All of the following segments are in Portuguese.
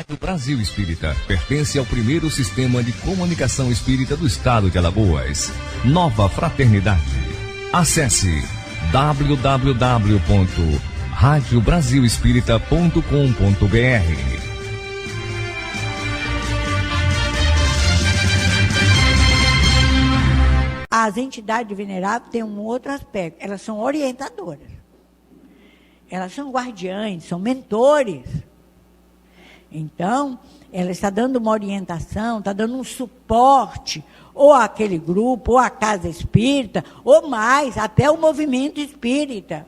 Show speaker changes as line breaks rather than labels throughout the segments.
Rádio Brasil Espírita pertence ao primeiro sistema de comunicação espírita do estado de Alagoas. Nova Fraternidade. Acesse www.radiobrasilespírita.com.br.
As entidades veneráveis têm um outro aspecto. Elas são orientadoras. Elas são guardiães, são mentores. Então, ela está dando uma orientação, está dando um suporte, ou àquele grupo, ou à casa espírita, ou mais, até o movimento espírita,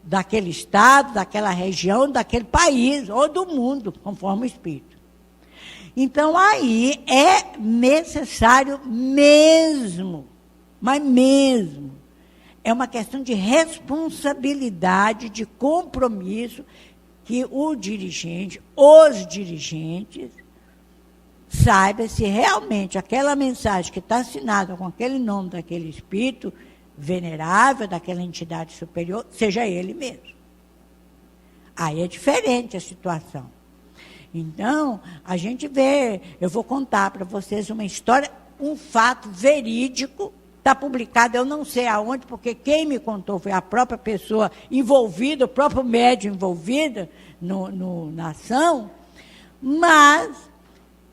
daquele estado, daquela região, daquele país, ou do mundo, conforme o espírito. Então, aí é necessário mesmo, mas mesmo, é uma questão de responsabilidade, de compromisso, que o dirigente, os dirigentes, saibam se realmente aquela mensagem que está assinada com aquele nome daquele espírito venerável, daquela entidade superior, seja ele mesmo. Aí é diferente a situação. Então, a gente vê, eu vou contar para vocês uma história, um fato verídico. Está publicado, eu não sei aonde, porque quem me contou foi a própria pessoa envolvida, o próprio médium envolvido na ação, mas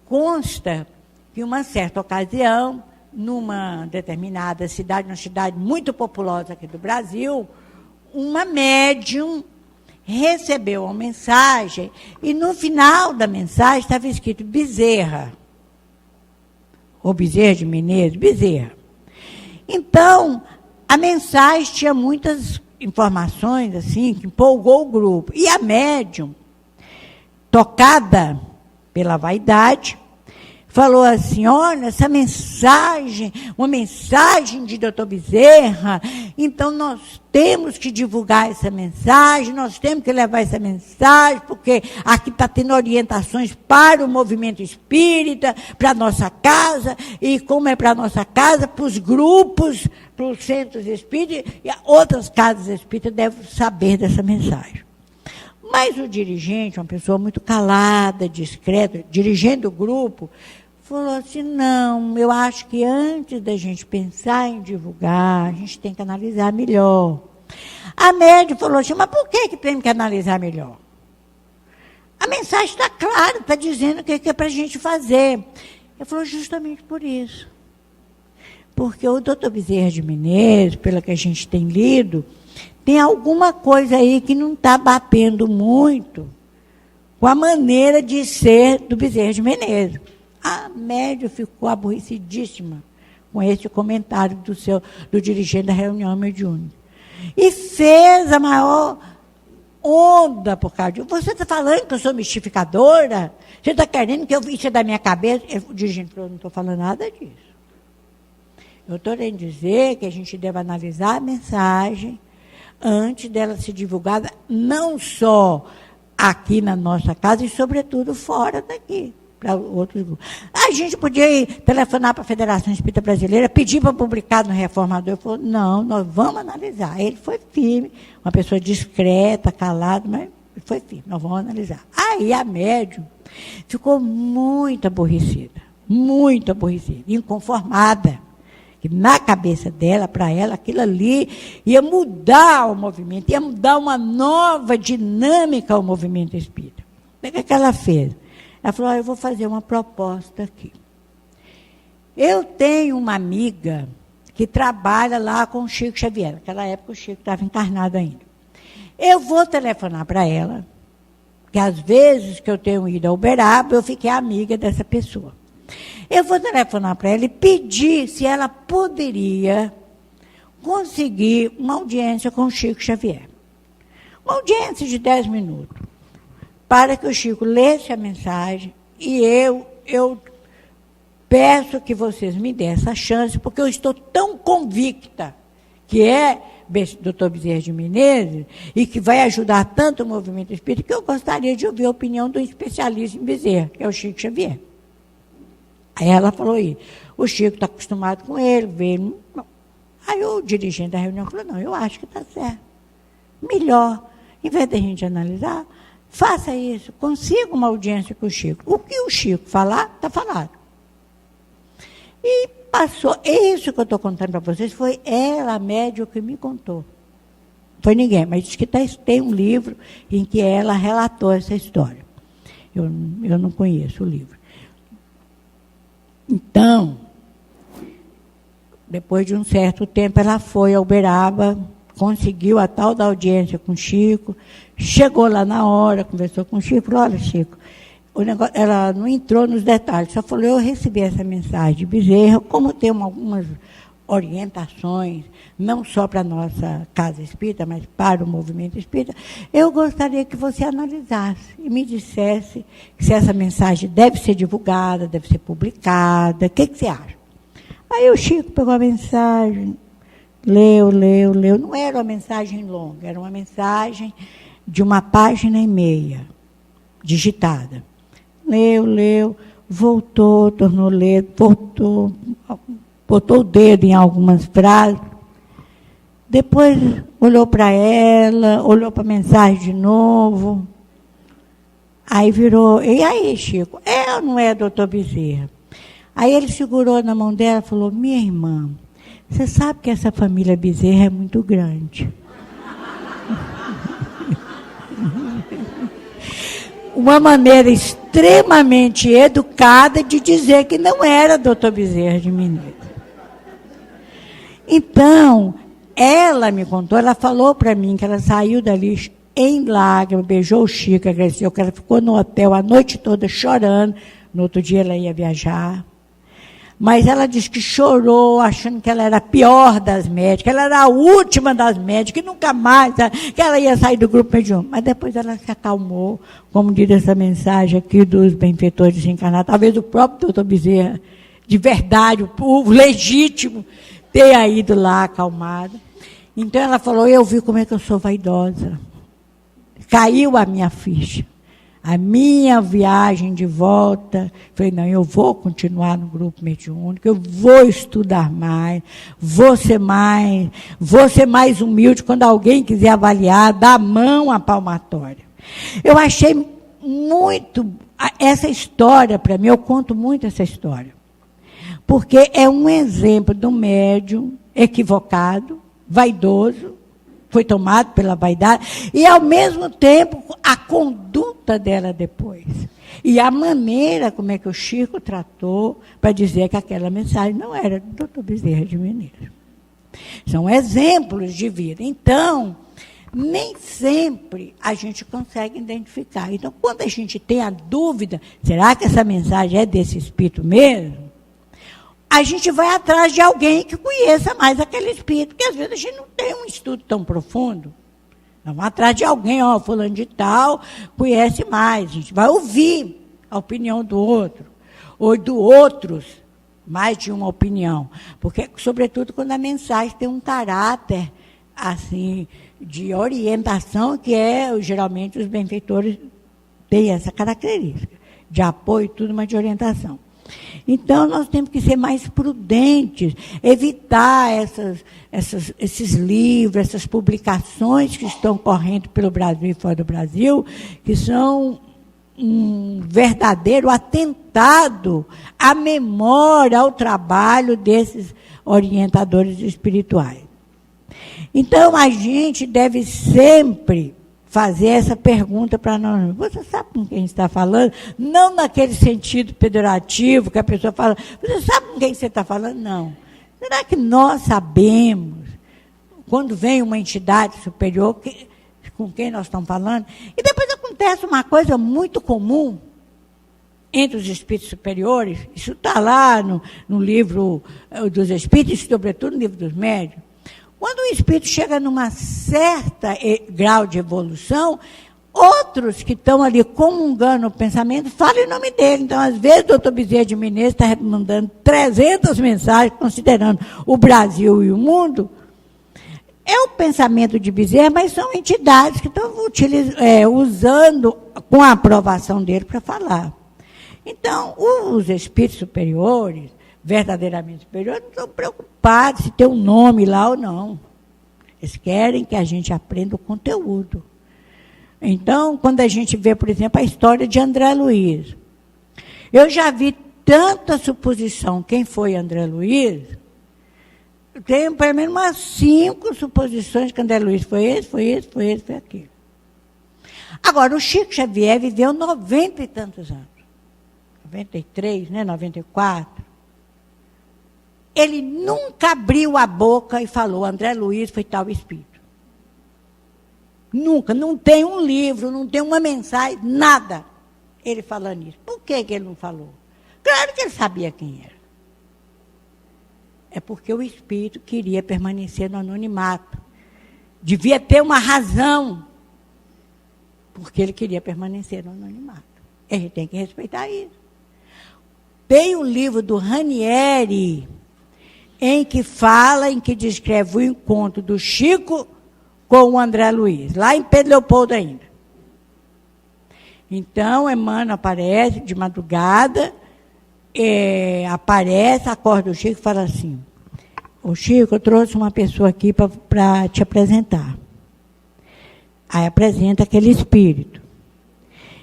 consta que, uma certa ocasião, numa determinada cidade, uma cidade muito populosa aqui do Brasil, uma médium recebeu uma mensagem, e no final da mensagem estava escrito Bezerra, ou Bezerra de Menezes, Bezerra. Então, a mensagem tinha muitas informações, assim, que empolgou o grupo. E a médium, tocada pela vaidade, falou assim, olha, essa mensagem, uma mensagem de Dr. Bezerra, então nós temos que divulgar essa mensagem, nós temos que levar essa mensagem, porque aqui está tendo orientações para o movimento espírita, para a nossa casa, e como é para a nossa casa, para os grupos, para os centros espíritas, e outras casas espíritas devem saber dessa mensagem. Mas o dirigente, uma pessoa muito calada, discreta, dirigindo o grupo, falou assim, não, eu acho que antes da gente pensar em divulgar, a gente tem que analisar melhor. A médium falou assim, mas por que tem que analisar melhor? A mensagem está clara, está dizendo o que é para a gente fazer. Ele falou, justamente por isso. Porque o doutor Bezerra de Menezes, pelo que a gente tem lido, tem alguma coisa aí que não está batendo muito com a maneira de ser do Bezerra de Menezes. A médium ficou aborrecidíssima com esse comentário do dirigente da reunião mediúnica. E fez a maior onda por causa disso. Você está falando que eu sou mistificadora? Você está querendo que isso é da minha cabeça? O dirigente falou, não estou falando nada disso. Eu estou querendo dizer que a gente deve analisar a mensagem antes dela ser divulgada, não só aqui na nossa casa, e sobretudo fora daqui, para outros grupos. A gente podia telefonar para a Federação Espírita Brasileira, pedir para publicar no Reformador. Ele falou, não, nós vamos analisar. Ele foi firme, uma pessoa discreta, calada, mas foi firme, nós vamos analisar. Aí a médium ficou muito aborrecida, inconformada. Que na cabeça dela, para ela, aquilo ali ia mudar o movimento, ia mudar uma nova dinâmica ao movimento espírita. O que ela fez? Ela falou, eu vou fazer uma proposta aqui. Eu tenho uma amiga que trabalha lá com o Chico Xavier. Naquela época o Chico estava encarnado ainda. Eu vou telefonar para ela, que às vezes que eu tenho ido ao Uberaba, eu fiquei amiga dessa pessoa. Eu vou telefonar para ela e pedir se ela poderia conseguir uma audiência com o Chico Xavier. Uma audiência de 10 minutos, para que o Chico lesse a mensagem e eu peço que vocês me dêem essa chance, porque eu estou tão convicta que é Dr. Bezerra de Menezes e que vai ajudar tanto o movimento espírita, que eu gostaria de ouvir a opinião do especialista em Bezerra, que é o Chico Xavier. Aí ela falou, o Chico está acostumado com ele, vê ele. Aí o dirigente da reunião falou, não, eu acho que está certo. Melhor, em vez da gente analisar, Faça isso, consiga uma audiência com o Chico. O que o Chico falar, está falado. E passou, isso que eu estou contando para vocês, foi ela, a médium, que me contou. Foi ninguém, mas diz que tem um livro em que ela relatou essa história. Eu não conheço o livro. Então, depois de um certo tempo, ela foi a Uberaba, conseguiu a tal da audiência com o Chico, chegou lá na hora, conversou com o Chico, falou, olha, Chico, o negócio, ela não entrou nos detalhes, só falou, eu recebi essa mensagem de Bezerra, como tem algumas orientações, não só para a nossa casa espírita, mas para o movimento espírita, eu gostaria que você analisasse e me dissesse se essa mensagem deve ser divulgada, deve ser publicada, o que você acha? Aí o Chico pegou a mensagem, leu, não era uma mensagem longa, era uma mensagem de 1,5 página, digitada. Leu, voltou, tornou a ler, voltou, botou o dedo em algumas frases, depois olhou para ela, olhou para a mensagem de novo, aí virou, e aí, Chico, é ou não é, doutor Bezerra? Aí ele segurou na mão dela e falou, minha irmã, você sabe que essa família Bezerra é muito grande. Uma maneira extremamente educada de dizer que não era doutor Bezerra de Menezes. Então, ela me contou, ela falou para mim que ela saiu dali em lágrimas, beijou o Chico, agradeceu, que ela ficou no hotel a noite toda chorando, no outro dia ela ia viajar. Mas ela disse que chorou, achando que ela era a pior das médicas, ela era a última das médicas, que nunca mais, que ela ia sair do grupo mediúnico. Mas depois ela se acalmou, como diz essa mensagem aqui dos benfeitores desencarnados, talvez o próprio doutor Bezerra, de verdade, o povo legítimo, tenha ido lá acalmado. Então ela falou, eu vi como é que eu sou vaidosa. Caiu a minha ficha. A minha viagem de volta, falei, não, eu vou continuar no grupo mediúnico, eu vou estudar mais, vou ser mais humilde quando alguém quiser avaliar, dar a mão à palmatória. Eu achei muito, essa história, para mim, eu conto muito essa história, porque é um exemplo de um médium equivocado, vaidoso, foi tomado pela vaidade, e, ao mesmo tempo, a conduta dela depois. E a maneira como é que o Chico tratou para dizer que aquela mensagem não era do doutor Bezerra de Menezes. São exemplos de vida. Então, nem sempre a gente consegue identificar. Então, quando a gente tem a dúvida, será que essa mensagem é desse espírito mesmo? A gente vai atrás de alguém que conheça mais aquele espírito, porque às vezes a gente não tem um estudo tão profundo. Vamos atrás de alguém, fulano de tal, conhece mais. A gente vai ouvir a opinião do outro, ou do outros, mais de uma opinião. Porque, sobretudo, quando a mensagem tem um caráter, assim, de orientação, que geralmente, os benfeitores têm essa característica, de apoio e tudo, mas de orientação. Então, nós temos que ser mais prudentes, evitar esses livros, essas publicações que estão correndo pelo Brasil e fora do Brasil, que são um verdadeiro atentado à memória, ao trabalho desses orientadores espirituais. Então, a gente deve sempre fazer essa pergunta para nós. Você sabe com quem está falando? Não naquele sentido pejorativo que a pessoa fala, você sabe com quem você está falando? Não. Será que nós sabemos, quando vem uma entidade superior, com quem nós estamos falando? E depois acontece uma coisa muito comum entre os espíritos superiores, isso está lá no livro dos espíritos, e sobretudo no livro dos médiuns. Quando o espírito chega numa certa grau de evolução, outros que estão ali comungando o pensamento falam em nome dele. Então, às vezes, o doutor Bezerra de Menezes está mandando 300 mensagens, considerando o Brasil e o mundo. É o pensamento de Bezerra, mas são entidades que estão usando com a aprovação dele para falar. Então, os espíritos superiores, verdadeiramente superiores, não estão preocupados se tem um nome lá ou não. Eles querem que a gente aprenda o conteúdo. Então, quando a gente vê, por exemplo, a história de André Luiz, eu já vi tanta suposição quem foi André Luiz, tenho pelo menos umas 5 suposições que André Luiz foi esse, foi esse, foi esse, foi aquilo. Agora, o Chico Xavier viveu 90 e tantos anos. 93, né, 94. Ele nunca abriu a boca e falou, André Luiz foi tal espírito. Nunca, não tem um livro, não tem uma mensagem, nada. Ele falando isso. Por que ele não falou? Claro que ele sabia quem era. É porque o espírito queria permanecer no anonimato. Devia ter uma razão, porque ele queria permanecer no anonimato. A gente tem que respeitar isso. Tem um livro do Ranieri, em que descreve o encontro do Chico com o André Luiz, lá em Pedro Leopoldo ainda. Então, Emmanuel aparece de madrugada, acorda o Chico e fala assim, ô Chico, eu trouxe uma pessoa aqui para te apresentar. Aí apresenta aquele espírito.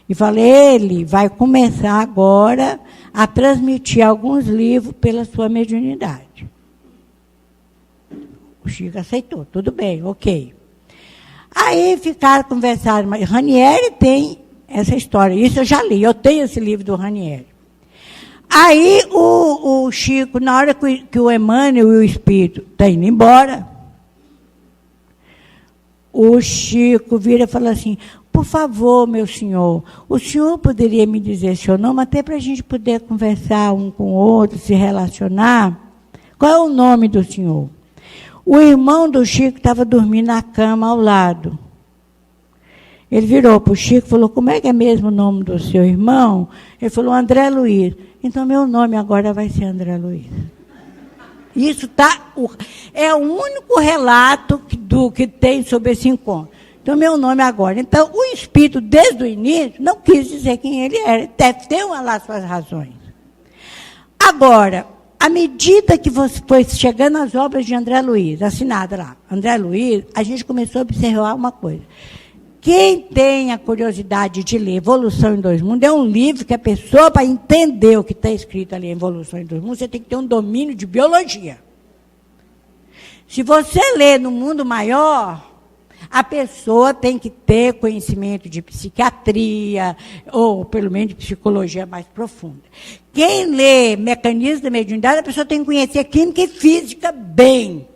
E fala, ele vai começar agora a transmitir alguns livros pela sua mediunidade. O Chico aceitou, tudo bem, ok. Aí ficaram conversando, mas Ranieri tem essa história, isso eu já li, eu tenho esse livro do Ranieri. Aí o Chico, na hora que o Emmanuel e o Espírito estão indo embora, o Chico vira e fala assim, por favor, meu senhor, o senhor poderia me dizer seu nome, até para a gente poder conversar um com o outro, se relacionar? Qual é o nome do senhor? O irmão do Chico estava dormindo na cama ao lado. Ele virou para o Chico e falou, como é que é mesmo o nome do seu irmão? Ele falou, André Luiz. Então, meu nome agora vai ser André Luiz. Isso é o único relato que tem sobre esse encontro. Então, meu nome agora. Então, o espírito, desde o início, não quis dizer quem ele era. Deve ter lá suas razões. Agora, à medida que você foi chegando às obras de André Luiz, assinada lá, André Luiz, a gente começou a observar uma coisa. Quem tem a curiosidade de ler Evolução em Dois Mundos, é um livro que a pessoa, para entender o que está escrito ali em Evolução em Dois Mundos, você tem que ter um domínio de biologia. Se você lê no mundo maior, a pessoa tem que ter conhecimento de psiquiatria, ou pelo menos de psicologia mais profunda. Quem lê Mecanismo da Mediunidade, a pessoa tem que conhecer química e física bem.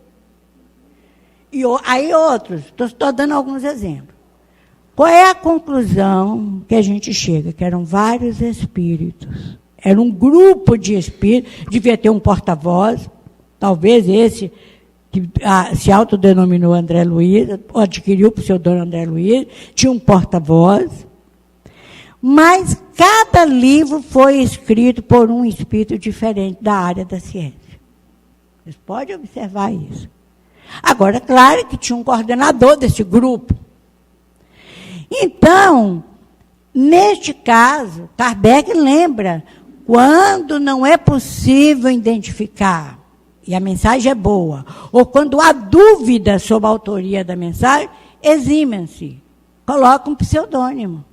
E aí outros, estou dando alguns exemplos. Qual é a conclusão que a gente chega? Que eram vários espíritos. Era um grupo de espíritos, devia ter um porta-voz, talvez esse que se autodenominou André Luiz, adquiriu o pseudônimo André Luiz, tinha um porta-voz, mas cada livro foi escrito por um espírito diferente da área da ciência. Vocês podem observar isso. Agora, claro que tinha um coordenador desse grupo. Então, neste caso, Kardec lembra, quando não é possível identificar, e a mensagem é boa, ou quando há dúvida sobre a autoria da mensagem, eximem-se, colocam um pseudônimo.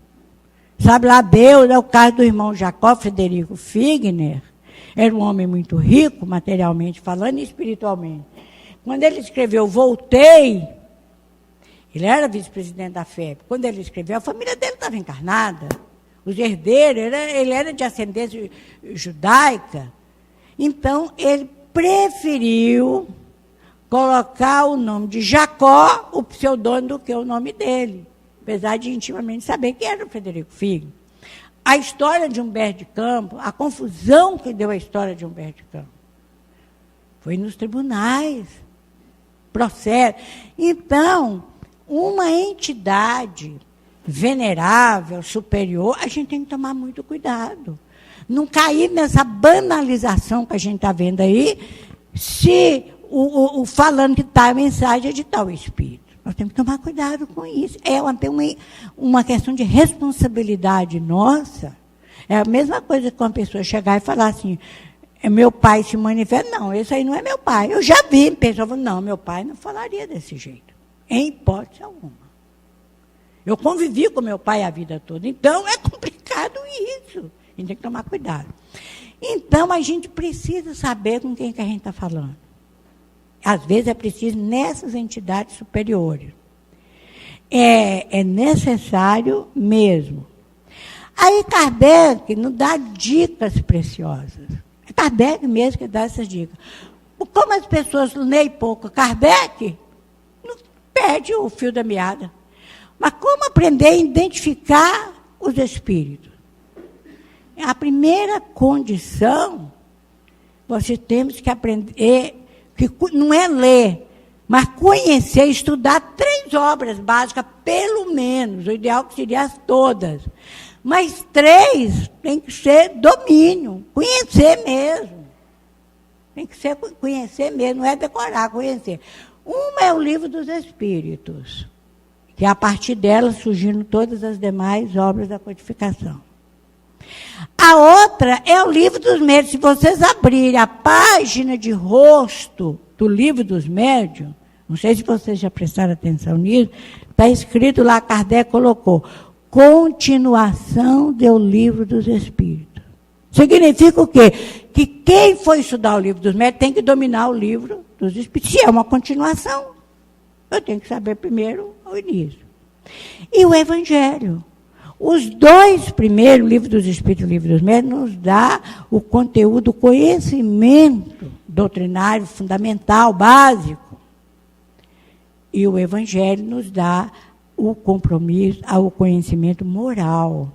Sabe lá, Deus, é o caso do irmão Jacó Frederico Figner, era um homem muito rico, materialmente falando e espiritualmente. Quando ele escreveu Voltei, ele era vice-presidente da FEB. Quando ele escreveu, a família dele estava encarnada. Os herdeiros, ele era de ascendência judaica. Então, ele preferiu colocar o nome de Jacó, o pseudônimo, do que o nome dele. Apesar de intimamente saber que era o Frederico Figner. A história de Humberto de Campos, a confusão que deu a história de Humberto de Campos, foi nos tribunais, processo. Então, uma entidade venerável, superior, a gente tem que tomar muito cuidado. Não cair nessa banalização que a gente está vendo aí, se falando que tal mensagem é de tal espírito. Nós temos que tomar cuidado com isso. É até uma questão de responsabilidade nossa. É a mesma coisa que uma pessoa chegar e falar assim, meu pai se manifesta. Não, esse aí não é meu pai. Eu já vi pessoa falando, não, meu pai não falaria desse jeito. Em hipótese alguma. Eu convivi com meu pai a vida toda. Então, é complicado isso. A gente tem que tomar cuidado. Então, a gente precisa saber com quem que a gente está falando. Às vezes, é preciso nessas entidades superiores. É necessário mesmo. Aí, Kardec nos dá dicas preciosas. É Kardec mesmo que dá essas dicas. Como as pessoas leem pouco Kardec, não perde o fio da meada. Mas como aprender a identificar os espíritos? A primeira condição, nós temos que aprender, que não é ler, mas conhecer, estudar 3 obras básicas, pelo menos. O ideal que seria as todas. Mas 3 tem que ser domínio, conhecer mesmo. Tem que ser conhecer mesmo, não é decorar, conhecer. Uma é o Livro dos Espíritos, que a partir dela surgiram todas as demais obras da codificação. A outra é o Livro dos Médiuns. Se vocês abrirem a página de rosto do Livro dos Médiuns, não sei se vocês já prestaram atenção nisso, está escrito lá, Kardec colocou, continuação do Livro dos Espíritos. Significa o quê? Que quem for estudar o Livro dos Médiuns tem que dominar o Livro dos Espíritos. Se é uma continuação, eu tenho que saber primeiro o início. E o Evangelho. Os 2 primeiros, o Livro dos Espíritos e o Livro dos Médiuns, nos dá o conteúdo, o conhecimento doutrinário, fundamental, básico. E o Evangelho nos dá o compromisso, o conhecimento moral.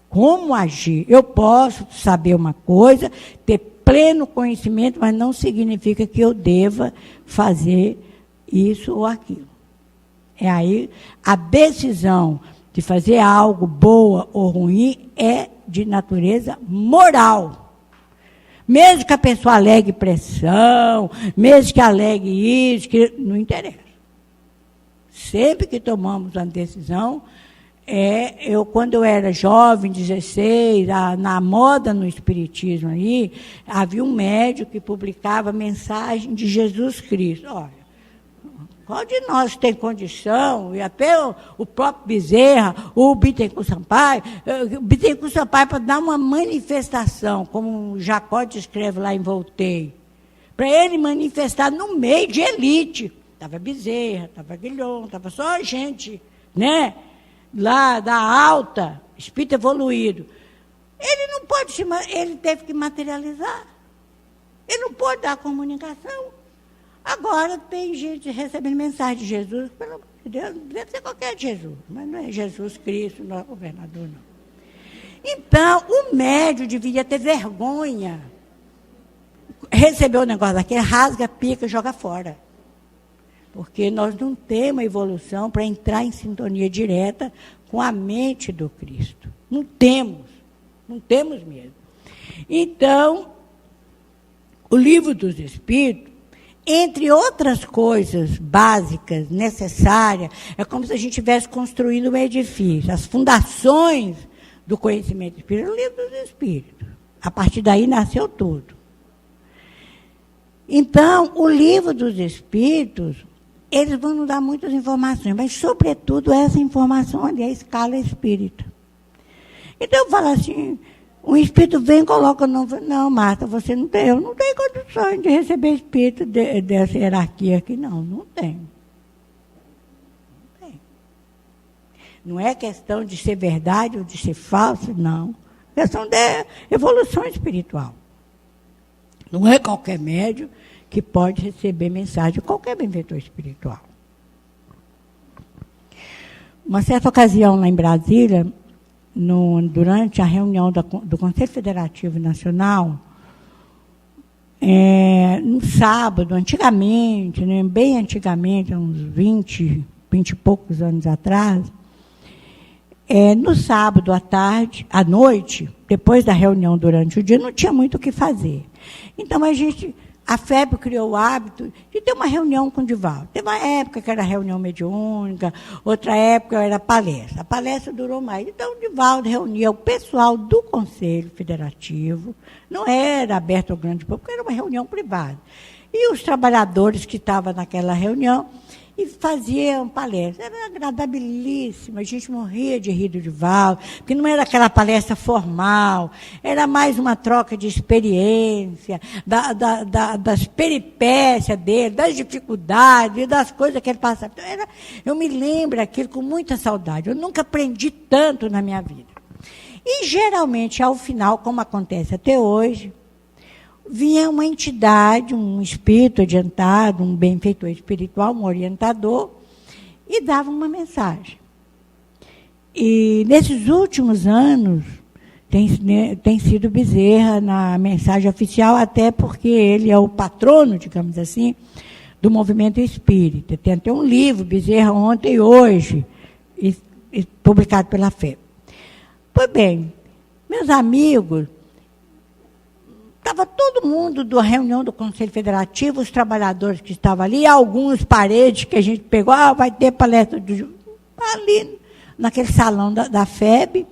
Como agir? Eu posso saber uma coisa, ter pleno conhecimento, mas não significa que eu deva fazer isso ou aquilo. É aí a decisão de fazer algo boa ou ruim é de natureza moral. Mesmo que a pessoa alegue pressão, mesmo que alegue isso, que não interessa. Sempre que tomamos uma decisão, quando eu era jovem, 16, na moda no espiritismo aí, havia um médium que publicava mensagem de Jesus Cristo. Olha, qual de nós tem condição, e até o próprio Bezerra, o Bittencourt Sampaio, para dar uma manifestação, como Jacó descreve lá em Voltaire, para ele manifestar no meio de elite. Estava Bezerra, estava Guilhom, estava só gente, né? Lá da alta, espírito evoluído. Ele não pode ele teve que materializar. Ele não pode dar comunicação. Agora tem gente recebendo mensagem de Jesus, pelo amor de Deus, deve ser qualquer Jesus, mas não é Jesus Cristo, não é governador, não. Então, o médium deveria ter vergonha. Recebeu o negócio daquele, rasga, pica, joga fora. Porque nós não temos evolução para entrar em sintonia direta com a mente do Cristo. Não temos mesmo. Então, o Livro dos Espíritos, entre outras coisas básicas, necessárias, é como se a gente estivesse construindo um edifício. As fundações do conhecimento espírita, o Livro dos Espíritos. A partir daí nasceu tudo. Então, o Livro dos Espíritos, eles vão nos dar muitas informações, mas, sobretudo, essa informação ali é a escala espírita. Então, eu falo assim, um espírito vem e coloca, não, Marta, você não tem, eu não tenho condições de receber espírito dessa hierarquia aqui, não tenho. Não tem. Não é questão de ser verdade ou de ser falso, não. É questão de evolução espiritual. Não é qualquer médium que pode receber mensagem de qualquer benfeitor espiritual. Uma certa ocasião lá em Brasília, durante a reunião do Conselho Federativo Nacional, no sábado, antigamente, né, bem antigamente, uns 20 e poucos anos atrás, no sábado à noite, depois da reunião durante o dia, não tinha muito o que fazer. Então, a FEB criou o hábito de ter uma reunião com o Divaldo. Teve uma época que era reunião mediúnica, outra época era palestra. A palestra durou mais. Então, o Divaldo reunia o pessoal do Conselho Federativo, não era aberto ao grande público, era uma reunião privada. E os trabalhadores que estavam naquela reunião, e fazia uma palestra. Era agradabilíssima, a gente morria de rir do Divaldo, porque não era aquela palestra formal, era mais uma troca de experiência, das peripécias dele, das dificuldades, das coisas que ele passava. Então, eu me lembro aquilo com muita saudade. Eu nunca aprendi tanto na minha vida. E, geralmente, ao final, como acontece até hoje, vinha uma entidade, um espírito adiantado, um benfeitor espiritual, um orientador, e dava uma mensagem. E, nesses últimos anos, tem sido Bezerra na mensagem oficial, até porque ele é o patrono, digamos assim, do movimento espírita. Tem até um livro, Bezerra Ontem e Hoje, publicado pela FEB. Pois bem, meus amigos, estava todo mundo da reunião do Conselho Federativo, os trabalhadores que estavam ali, alguns paredes que a gente pegou, vai ter palestra ali naquele salão da FEB,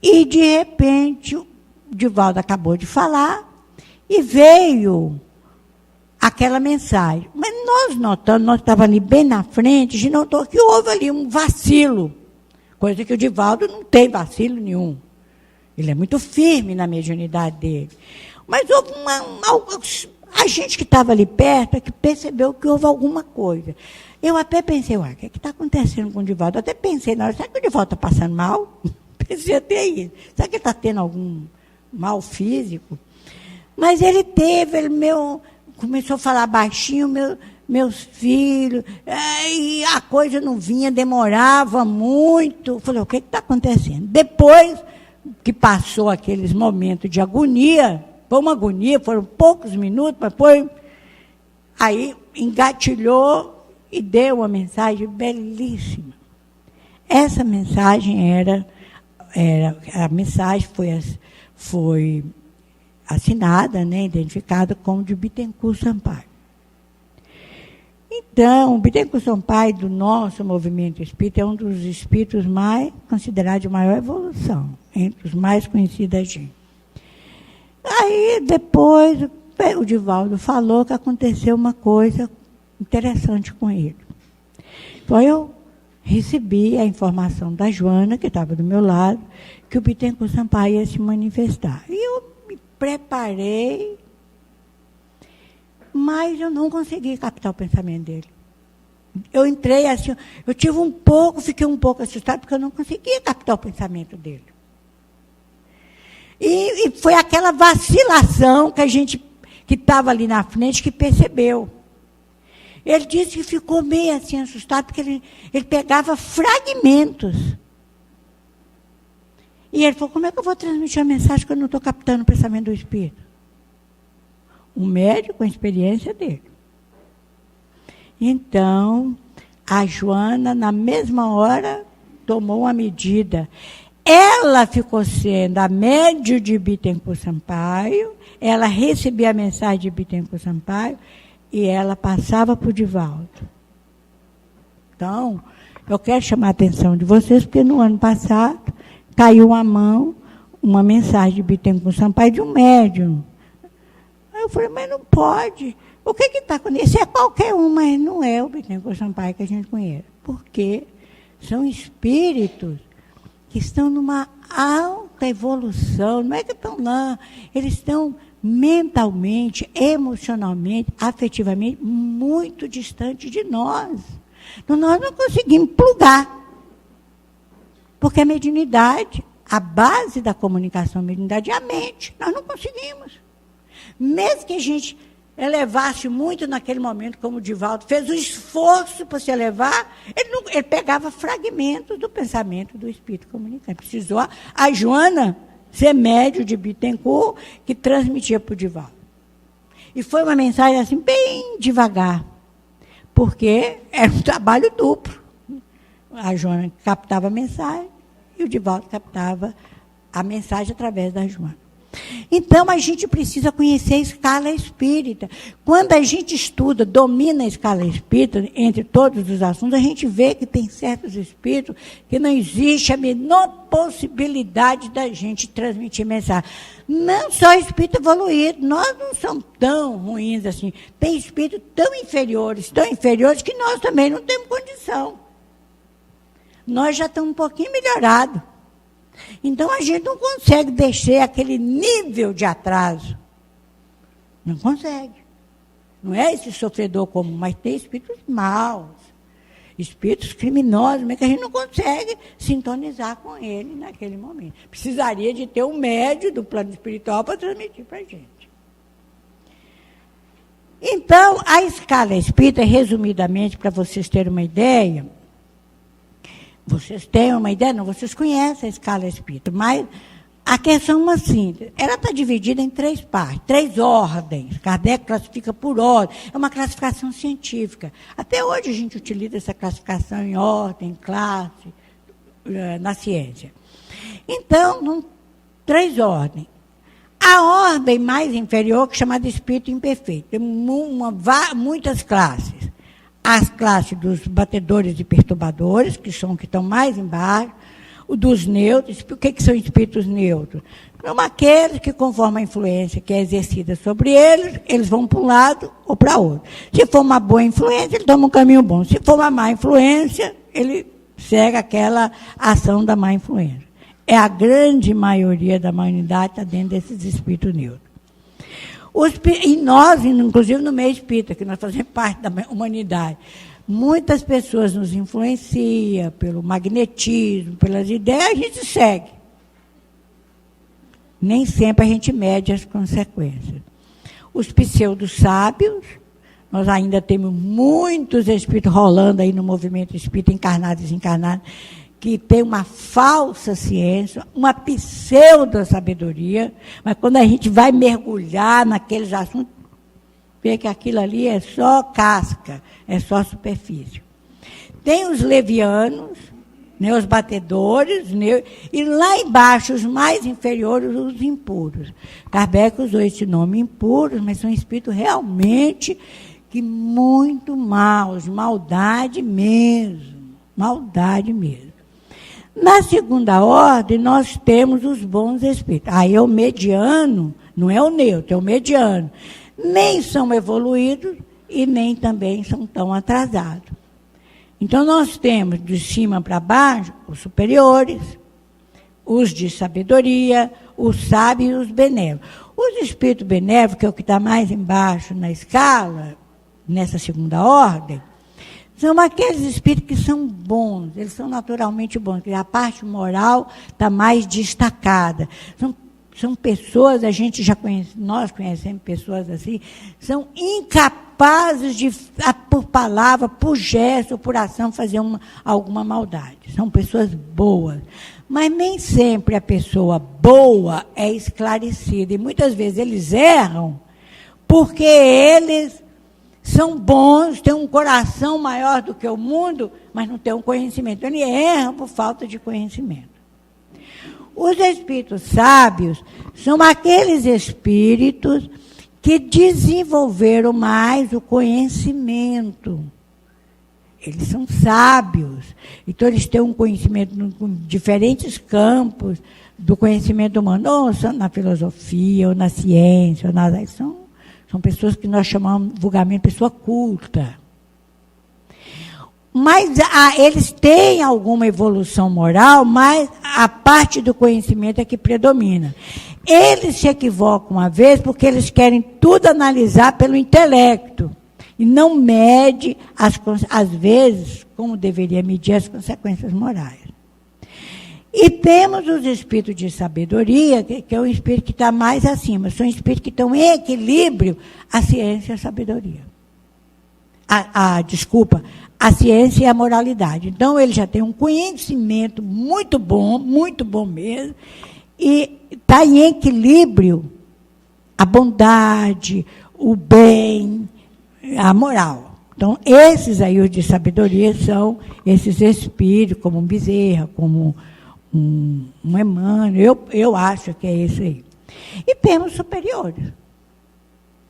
e de repente o Divaldo acabou de falar e veio aquela mensagem. Mas nós notamos, nós estávamos ali bem na frente, a gente notou que houve ali um vacilo, coisa que o Divaldo não tem vacilo nenhum. Ele é muito firme na mediunidade dele. Mas houve a gente que estava ali perto é que percebeu que houve alguma coisa. Eu até pensei, o que está acontecendo com o Divaldo? Eu até pensei, na hora, será que o Divaldo está passando mal? Pensei até isso. Será que ele está tendo algum mal físico? Mas ele começou a falar baixinho, meus filhos, e a coisa não vinha, demorava muito. Eu falei, o que está acontecendo? Depois que passou aqueles momentos de agonia, foi uma agonia, foram poucos minutos, mas aí engatilhou e deu uma mensagem belíssima. Essa mensagem a mensagem foi assinada, né, identificada como de Bittencourt Sampaio. Então, o Bittencourt Sampaio do nosso movimento espírita é um dos espíritos mais considerados de maior evolução, entre os mais conhecidos da gente. Aí, depois, o Divaldo falou que aconteceu uma coisa interessante com ele. Então, eu recebi a informação da Joana, que estava do meu lado, que o Bittencourt Sampaio ia se manifestar. E eu me preparei, mas eu não consegui captar o pensamento dele. Eu entrei assim, fiquei um pouco assustada, porque eu não conseguia captar o pensamento dele. E foi aquela vacilação que a gente, que estava ali na frente, que percebeu. Ele disse que ficou meio assim assustado, porque ele pegava fragmentos. E ele falou, como é que eu vou transmitir a mensagem que eu não estou captando o pensamento do espírito? Um médico com a experiência dele. Então, a Joana, na mesma hora, tomou uma medida. Ela ficou sendo a médium de Bittencourt Sampaio, ela recebia a mensagem de Bittencourt Sampaio e ela passava para o Divaldo. Então, eu quero chamar a atenção de vocês, porque no ano passado caiu à mão uma mensagem de Bittencourt Sampaio de um médium. Aí eu falei, mas não pode. O que está acontecendo? Isso é qualquer um, mas não é o Bittencourt Sampaio que a gente conhece. Porque são espíritos que estão numa alta evolução. Não é que estão lá, eles estão mentalmente, emocionalmente, afetivamente, muito distante de nós. Então, nós não conseguimos plugar. Porque a mediunidade, a base da comunicação, a mediunidade é a mente. Nós não conseguimos. Mesmo que a gente elevasse muito naquele momento, como o Divaldo fez o esforço para se elevar, ele pegava fragmentos do pensamento do espírito comunicante. Precisou a Joana ser médium de Bittencourt, que transmitia para o Divaldo. E foi uma mensagem assim, bem devagar, porque era um trabalho duplo. A Joana captava a mensagem e o Divaldo captava a mensagem através da Joana. Então, a gente precisa conhecer a escala espírita. Quando a gente estuda, domina a escala espírita, entre todos os assuntos, a gente vê que tem certos espíritos que não existe a menor possibilidade da gente transmitir mensagem. Não só espírito evoluído, nós não somos tão ruins assim. Tem espíritos tão inferiores que nós também não temos condição. Nós já estamos um pouquinho melhorados. Então, a gente não consegue descer aquele nível de atraso. Não consegue. Não é esse sofredor comum, mas tem espíritos maus, espíritos criminosos, mas que a gente não consegue sintonizar com ele naquele momento. Precisaria de ter um médium do plano espiritual para transmitir para a gente. Então, a escala espírita, resumidamente, para vocês terem uma ideia, vocês têm uma ideia? Não, vocês conhecem a escala espírita, mas a questão é uma simples. Ela está dividida em 3 partes, 3 ordens. Kardec classifica por ordem. É uma classificação científica. Até hoje a gente utiliza essa classificação em ordem, classe, na ciência. Então, 3 ordens. A ordem mais inferior, que é chamada espírito imperfeito. Tem muitas classes. As classes dos batedores e perturbadores, que são que estão mais embaixo, o dos neutros. O que são espíritos neutros? São aqueles que, conforme a influência que é exercida sobre eles, eles vão para um lado ou para outro. Se for uma boa influência, ele toma um caminho bom. Se for uma má influência, ele segue aquela ação da má influência. É a grande maioria da humanidade está dentro desses espíritos neutros. E nós, inclusive no meio espírita, que nós fazemos parte da humanidade, muitas pessoas nos influenciam pelo magnetismo, pelas ideias, a gente segue. Nem sempre a gente mede as consequências. Os pseudo-sábios, nós ainda temos muitos espíritos rolando aí no movimento espírita, encarnados e desencarnados, que tem uma falsa ciência, uma pseudo-sabedoria, mas quando a gente vai mergulhar naqueles assuntos, vê que aquilo ali é só casca, é só superfície. Tem os levianos, né, os batedores, né, e lá embaixo, os mais inferiores, os impuros. Kardec usou esse nome impuros, mas são espíritos realmente que muito maus, maldade mesmo. Na segunda ordem, nós temos os bons espíritos. Aí é o mediano, não é o neutro, é o mediano. Nem são evoluídos e nem também são tão atrasados. Então, nós temos de cima para baixo os superiores, os de sabedoria, os sábios e os benévolos. Os espíritos benévolos, que é o que está mais embaixo na escala, nessa segunda ordem, são aqueles espíritos que são bons, eles são naturalmente bons, porque a parte moral está mais destacada. São pessoas, a gente já conhece, nós conhecemos pessoas assim, são incapazes de, por palavra, por gesto, por ação, fazer alguma maldade. São pessoas boas. Mas nem sempre a pessoa boa é esclarecida. E muitas vezes eles erram porque eles são bons, têm um coração maior do que o mundo, mas não têm um conhecimento. Eles erram por falta de conhecimento. Os espíritos sábios são aqueles espíritos que desenvolveram mais o conhecimento. Eles são sábios. Então, eles têm um conhecimento em diferentes campos do conhecimento humano, ou na filosofia, ou na ciência, ou na... São pessoas que nós chamamos vulgarmente de pessoa culta. Mas eles têm alguma evolução moral, mas a parte do conhecimento é que predomina. Eles se equivocam uma vez porque eles querem tudo analisar pelo intelecto e não mede, às vezes, como deveria medir as consequências morais. E temos os espíritos de sabedoria, que é o espírito que está mais acima. São espíritos que estão em equilíbrio a ciência e a sabedoria. A ciência e a moralidade. Então, ele já tem um conhecimento muito bom mesmo, e está em equilíbrio a bondade, o bem, a moral. Então, esses aí, os de sabedoria, são esses espíritos, como um Bezerra, como um Emmanuel, eu acho que é esse aí. E temos superiores.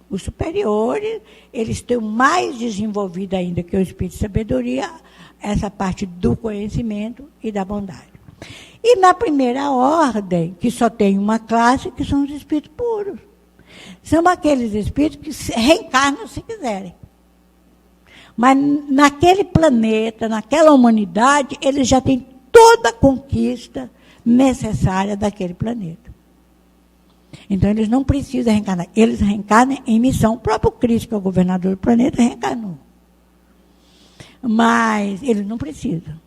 Os superiores, eles têm mais desenvolvido ainda que o espírito de sabedoria, essa parte do conhecimento e da bondade. E na primeira ordem, que só tem uma classe, que são os espíritos puros. São aqueles espíritos que se reencarnam se quiserem. Mas naquele planeta, naquela humanidade, eles já têm toda a conquista necessária daquele planeta. Então, eles não precisam reencarnar. Eles reencarnam em missão. O próprio Cristo, que é o governador do planeta, reencarnou. Mas eles não precisam.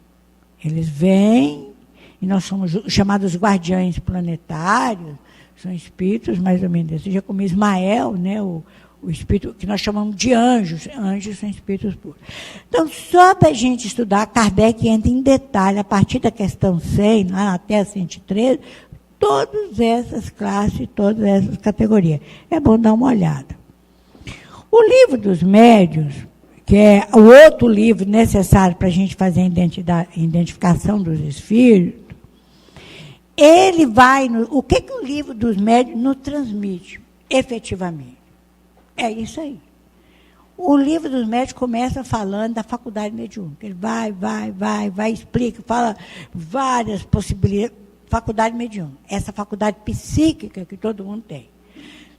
Eles vêm, e nós somos chamados guardiães planetários, são espíritos mais ou menos desse dia, como Ismael, né, o espírito que nós chamamos de anjos. Anjos são espíritos puros. Então, só para a gente estudar, Kardec entra em detalhe, a partir da questão 100, lá até a 113, todas essas classes, todas essas categorias. É bom dar uma olhada. O livro dos médiuns, que é o outro livro necessário para a gente fazer a identificação dos espíritos, ele vai... o que o livro dos médiuns nos transmite, efetivamente? É isso aí. O livro dos médiuns começa falando da faculdade mediúnica. Ele vai, explica, fala várias possibilidades. Faculdade mediúnica, essa faculdade psíquica que todo mundo tem.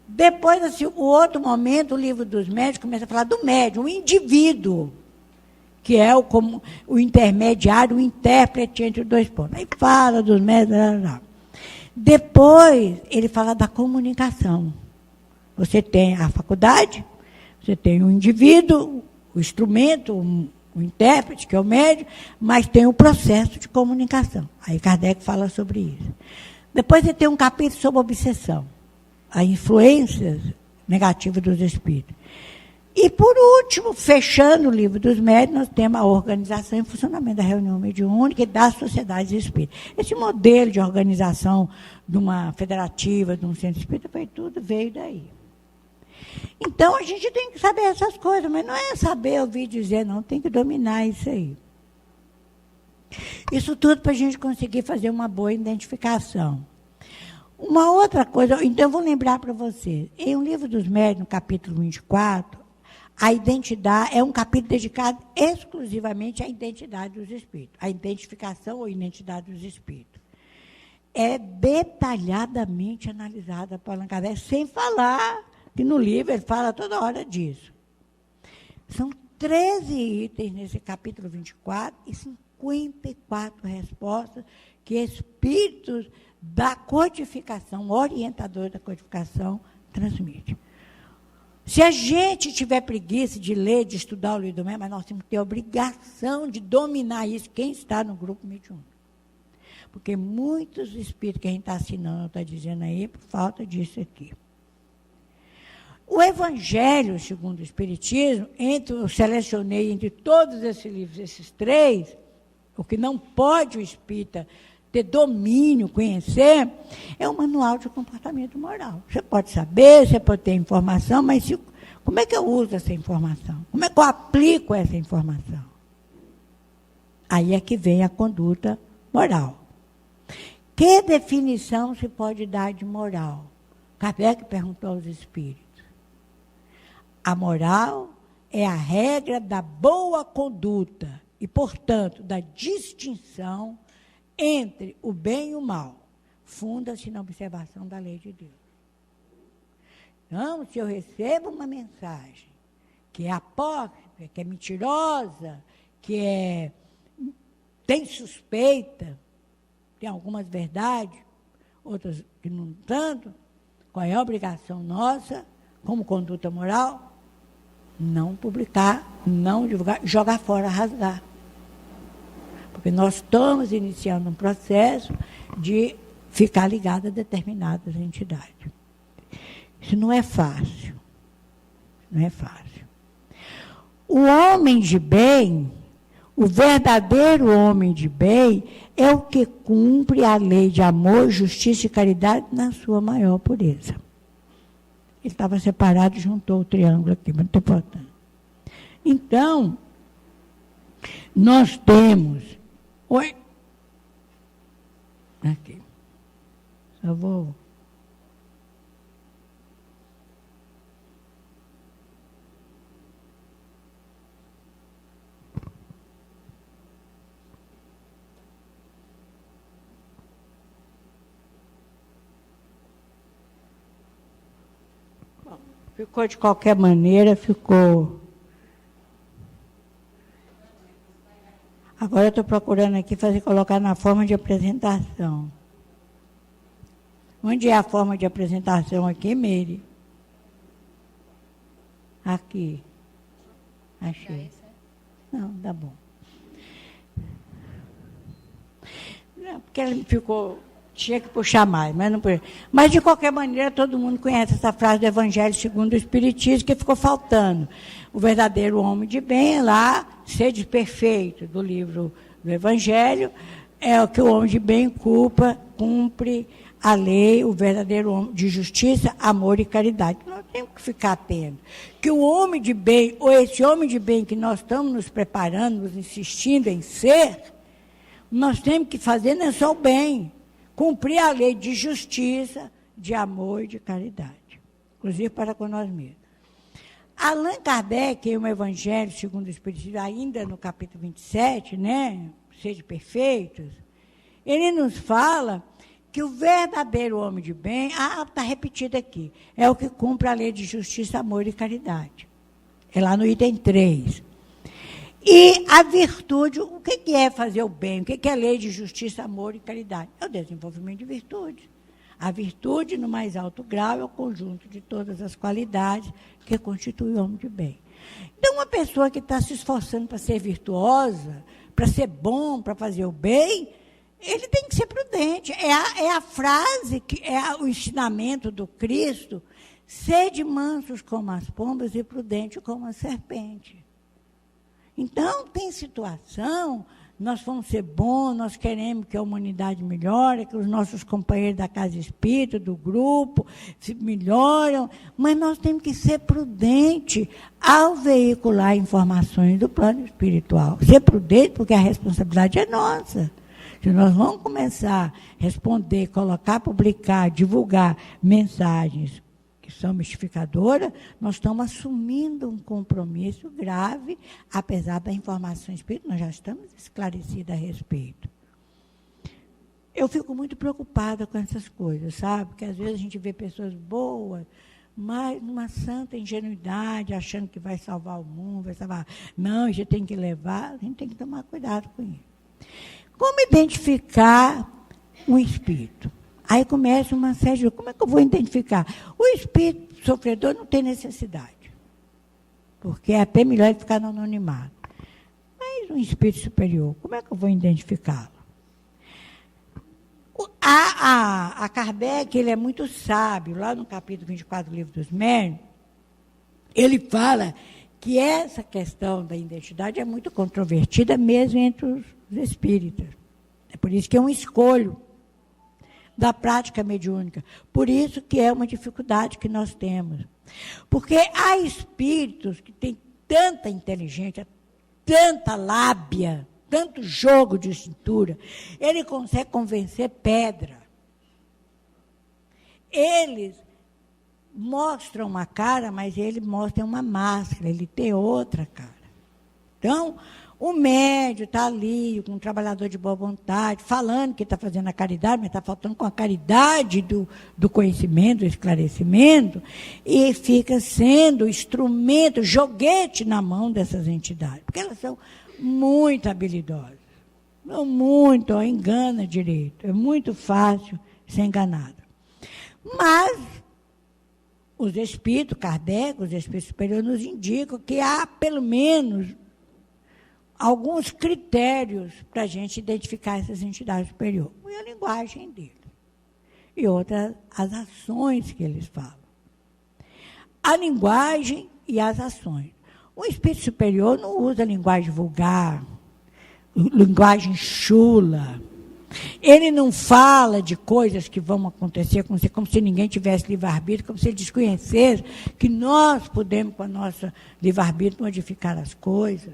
Depois, assim, o outro momento, o livro dos médiuns começa a falar do médium, o indivíduo, que é o intermediário, o intérprete entre os dois pontos. Aí fala dos médiuns. Depois, ele fala da comunicação. Você tem a faculdade, você tem o indivíduo, o instrumento, o intérprete, que é o médium, mas tem o processo de comunicação. Aí Kardec fala sobre isso. Depois ele tem um capítulo sobre obsessão, as influências negativas dos espíritos. E, por último, fechando o livro dos médiuns, nós temos a organização e funcionamento da reunião mediúnica e das sociedades espíritas. Esse modelo de organização de uma federativa, de um centro espírita, veio daí. Então, a gente tem que saber essas coisas, mas não é saber ouvir dizer, não, tem que dominar isso aí. Isso tudo para a gente conseguir fazer uma boa identificação. Uma outra coisa, então eu vou lembrar para vocês, em um livro dos médiuns, no capítulo 24, a identidade é um capítulo dedicado exclusivamente à identidade dos espíritos, à identificação ou identidade dos espíritos. É detalhadamente analisada por Allan Kardec, sem falar que no livro ele fala toda hora disso. São 13 itens nesse capítulo 24 e 54 respostas que espíritos da codificação, orientadores da codificação, transmitem. Se a gente tiver preguiça de ler, de estudar o livro do médium, mas nós temos que ter a obrigação de dominar isso, quem está no grupo mediúnico. Porque muitos espíritos que a gente está assinando, está dizendo aí, por falta disso aqui. O Evangelho, segundo o Espiritismo, eu selecionei entre todos esses livros, esses 3, o que não pode o espírita ter domínio, conhecer, é o manual de comportamento moral. Você pode saber, você pode ter informação, mas como é que eu uso essa informação? Como é que eu aplico essa informação? Aí é que vem a conduta moral. Que definição se pode dar de moral? Kardec perguntou aos espíritos. A moral é a regra da boa conduta e, portanto, da distinção entre o bem e o mal. Funda-se na observação da lei de Deus. Então, se eu recebo uma mensagem que é apócrifa, que é mentirosa, que tem suspeita, tem algumas verdades, outras que não tanto, qual é a obrigação nossa, como conduta moral? Não publicar, não divulgar, jogar fora, rasgar. Porque nós estamos iniciando um processo de ficar ligado a determinadas entidades. Isso não é fácil. Não é fácil. O homem de bem, o verdadeiro homem de bem, é o que cumpre a lei de amor, justiça e caridade na sua maior pureza. Ele estava separado, juntou o triângulo aqui, muito importante. Então, nós temos... Oi? Aqui. Só vou Ficou de qualquer maneira, ficou. Agora eu estou procurando aqui colocar na forma de apresentação. Onde é a forma de apresentação aqui, Meire? Aqui. Achei. Não, tá bom. Não, porque ela ficou... Tinha que puxar mais, mas não podia. Mas, de qualquer maneira, todo mundo conhece essa frase do Evangelho segundo o Espiritismo, que ficou faltando. O verdadeiro homem de bem, lá, sede perfeito, do livro do Evangelho, é o que o homem de bem cumpre a lei, o verdadeiro homem de justiça, amor e caridade. Nós temos que ficar atentos. Que o homem de bem, ou esse homem de bem que nós estamos nos preparando, nos insistindo em ser, nós temos que fazer não é só o bem, cumprir a lei de justiça, de amor e de caridade, inclusive para com nós mesmos. Allan Kardec, em um Evangelho segundo o Espiritismo, ainda no capítulo 27, né, sede perfeitos, ele nos fala que o verdadeiro homem de bem, está repetido aqui, é o que cumpre a lei de justiça, amor e caridade. É lá no item 3. E a virtude, o que é fazer o bem? O que é a lei de justiça, amor e caridade? É o desenvolvimento de virtude. A virtude, no mais alto grau, é o conjunto de todas as qualidades que constituem o homem de bem. Então, uma pessoa que está se esforçando para ser virtuosa, para ser bom, para fazer o bem, ele tem que ser prudente. É a frase, que é o ensinamento do Cristo, sede mansos como as pombas e prudentes como a serpente. Então, tem situação, nós vamos ser bons, nós queremos que a humanidade melhore, que os nossos companheiros da casa espírita, do grupo, se melhoram, mas nós temos que ser prudentes ao veicular informações do plano espiritual. Ser prudente porque a responsabilidade é nossa. Se nós vamos começar a responder, colocar, publicar, divulgar mensagens que são mistificadoras, nós estamos assumindo um compromisso grave, apesar da informação espírita, nós já estamos esclarecidos a respeito. Eu fico muito preocupada com essas coisas, sabe? Porque às vezes a gente vê pessoas boas, mas numa santa ingenuidade, achando que vai salvar o mundo, vai salvar. Não, a gente tem que levar, a gente tem que tomar cuidado com isso. Como identificar um espírito? Aí começa uma série de... Como é que eu vou identificar? O espírito sofredor não tem necessidade, porque é até melhor ele ficar no anonimato. Mas um espírito superior, como é que eu vou identificá-lo? A Kardec, ele é muito sábio, lá no capítulo 24 do Livro dos Médiuns, ele fala que essa questão da identidade é muito controvertida mesmo entre os espíritas. É por isso que é um escolho da prática mediúnica. Por isso que é uma dificuldade que nós temos. Porque há espíritos que têm tanta inteligência, tanta lábia, tanto jogo de cintura, ele consegue convencer pedra. Eles mostram uma cara, mas ele mostra uma máscara, ele tem outra cara. Então, o médium está ali, com um trabalhador de boa vontade, falando que está fazendo a caridade, mas está faltando com a caridade do conhecimento, do esclarecimento, e fica sendo instrumento, joguete na mão dessas entidades, porque elas são muito habilidosas, não muito, engana direito, é muito fácil ser enganado. Mas os espíritos, Kardec, os espíritos superiores, nos indicam que há, pelo menos, alguns critérios para a gente identificar essas entidades superiores. Uma é a linguagem deles. E outra, as ações que eles falam. A linguagem e as ações. O espírito superior não usa linguagem vulgar, linguagem chula. Ele não fala de coisas que vão acontecer como se ninguém tivesse livre-arbítrio, como se ele desconhecesse que nós podemos, com a nossa livre-arbítrio, modificar as coisas.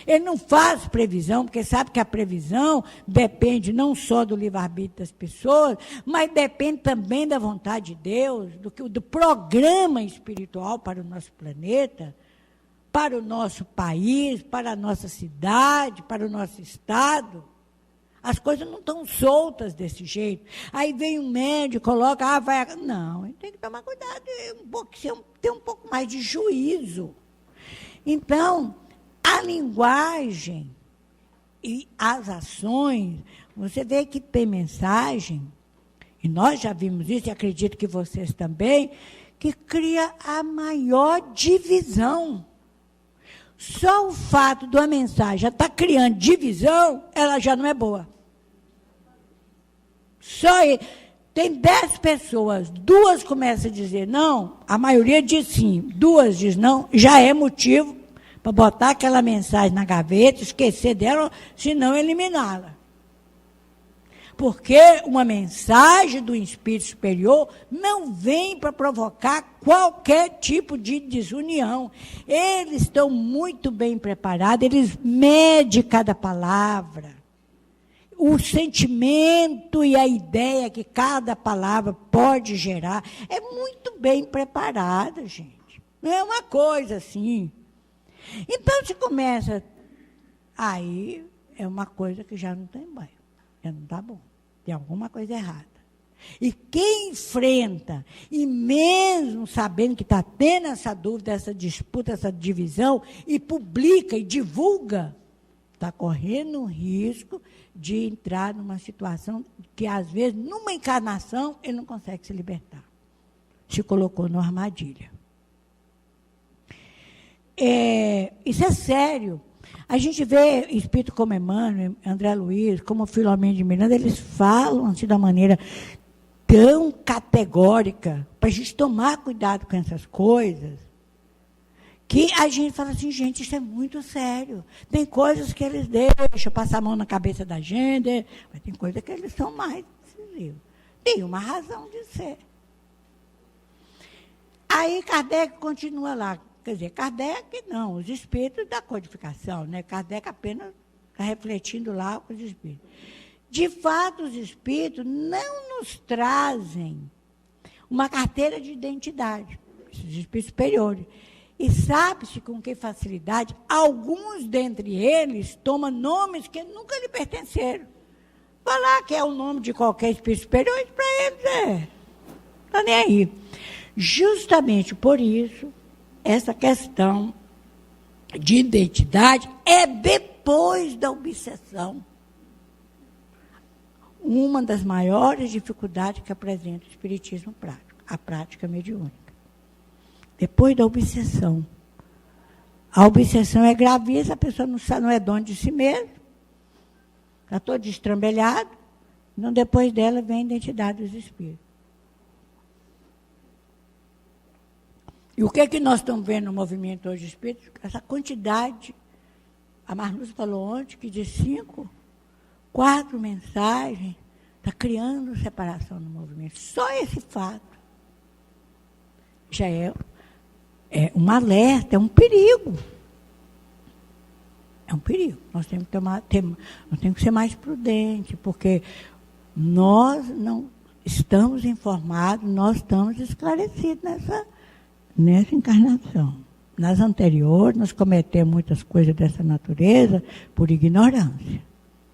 Ele não faz previsão, porque sabe que a previsão depende não só do livre-arbítrio das pessoas, mas depende também da vontade de Deus, do programa espiritual para o nosso planeta, para o nosso país, para a nossa cidade, para o nosso estado. As coisas não estão soltas desse jeito. Aí vem um médico, coloca, vai... Não, tem que tomar cuidado, ter um pouco mais de juízo. Então, a linguagem e as ações, você vê que tem mensagem, e nós já vimos isso, e acredito que vocês também, que cria a maior divisão. Só o fato de uma mensagem já estar criando divisão, ela já não é boa. Tem 10 pessoas, 2 começam a dizer não, a maioria diz sim, 2 diz não, já é motivo para botar aquela mensagem na gaveta, esquecer dela, se não eliminá-la. Porque uma mensagem do Espírito Superior não vem para provocar qualquer tipo de desunião. Eles estão muito bem preparados, eles medem cada palavra, o sentimento e a ideia que cada palavra pode gerar. É muito bem preparada, gente. Não é uma coisa assim. Então, se começa, aí é uma coisa que já não tem banho, já não está bom. Tem alguma coisa errada. E quem enfrenta, e mesmo sabendo que está tendo essa dúvida, essa disputa, essa divisão, e publica e divulga, está correndo o risco de entrar numa situação que, às vezes, numa encarnação, ele não consegue se libertar. Se colocou numa armadilha. Isso é sério. A gente vê espírito como Emmanuel, André Luiz, como Filomeno de Miranda, eles falam assim, da maneira tão categórica, para a gente tomar cuidado com essas coisas, que a gente fala assim, gente, isso é muito sério. Tem coisas que eles deixam passar a mão na cabeça da gente, mas tem coisas que eles são mais decisivos. Tem uma razão de ser. Aí Kardec continua lá. Quer dizer, Kardec não, os espíritos da codificação, né? Kardec apenas está refletindo lá com os espíritos. De fato, os espíritos não nos trazem uma carteira de identidade, esses espíritos superiores. E sabe-se com que facilidade, alguns dentre eles tomam nomes que nunca lhe pertenceram. Falar que é o nome de qualquer espírito superior, para eles está nem aí. Justamente por isso, essa questão de identidade é depois da obsessão. Uma das maiores dificuldades que apresenta o espiritismo prático, a prática mediúnica. Depois da obsessão. A obsessão é gravíssima, a pessoa não é dona de si mesma, está todo destrambelhado, então depois dela vem a identidade dos espíritos. E o que é que nós estamos vendo no movimento hoje espírita? Essa quantidade, a Marluce falou ontem, que de 5, 4 mensagens, está criando separação no movimento. Só esse fato já é um alerta, é um perigo. É um perigo. Nós temos que ser mais prudentes, porque nós não estamos informados, nós estamos esclarecidos nessa encarnação. Nas anteriores, nós cometemos muitas coisas dessa natureza por ignorância.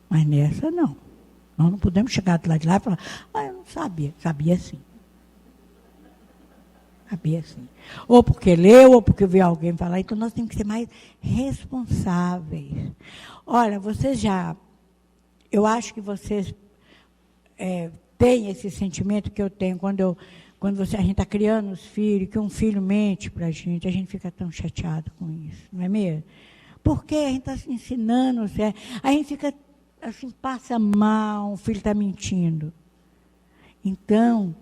Mas nessa, não. Nós não podemos chegar do lado de lá e falar, eu não sabia. Sabia sim. Sabia sim. Ou porque leu, ou porque viu alguém falar. Então, nós temos que ser mais responsáveis. Olha, eu acho que vocês têm esse sentimento que eu tenho quando a gente está criando os filhos, que um filho mente para a gente fica tão chateado com isso, não é mesmo? Porque a gente está ensinando, a gente fica assim, passa mal, o filho está mentindo. Então,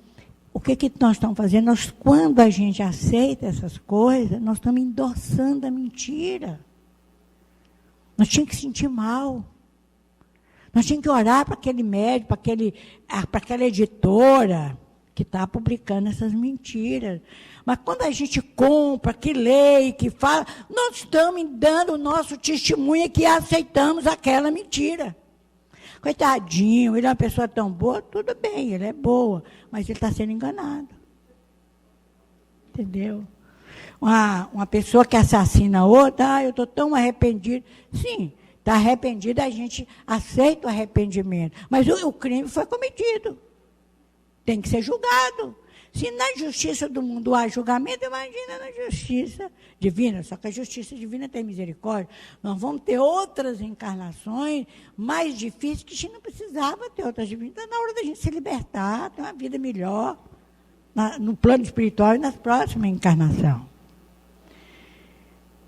o que nós estamos fazendo? Quando a gente aceita essas coisas, nós estamos endossando a mentira. Nós tínhamos que sentir mal. Nós tínhamos que orar para aquele médico, para aquela editora que está publicando essas mentiras. Mas quando a gente compra, que lê, que fala, nós estamos dando o nosso testemunho que aceitamos aquela mentira. Coitadinho, ele é uma pessoa tão boa, tudo bem, ele é boa, mas ele está sendo enganado. Entendeu? Uma pessoa que assassina a outra, eu estou tão arrependido. Sim, está arrependido, a gente aceita o arrependimento. Mas o crime foi cometido. Tem que ser julgado. Se na justiça do mundo há julgamento, imagina na justiça divina. Só que a justiça divina tem misericórdia. Nós vamos ter outras encarnações mais difíceis que a gente não precisava ter outras divinas. Então, na hora da gente se libertar, ter uma vida melhor, no plano espiritual e nas próximas encarnações.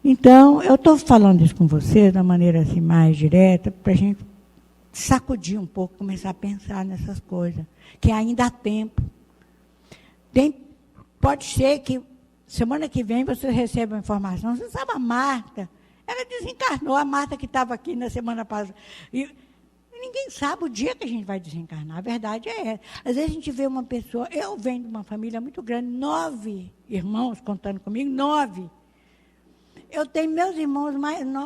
Então, eu estou falando isso com vocês de uma maneira assim, mais direta, para a gente sacudir um pouco, começar a pensar nessas coisas, que ainda há tempo. Pode ser que semana que vem você receba uma informação. Você sabe, a Marta, ela desencarnou, a Marta que estava aqui na semana passada. E ninguém sabe o dia que a gente vai desencarnar, a verdade é essa. Às vezes a gente vê uma pessoa, eu venho de uma família muito grande, 9 irmãos contando comigo, 9. Eu tenho meus irmãos,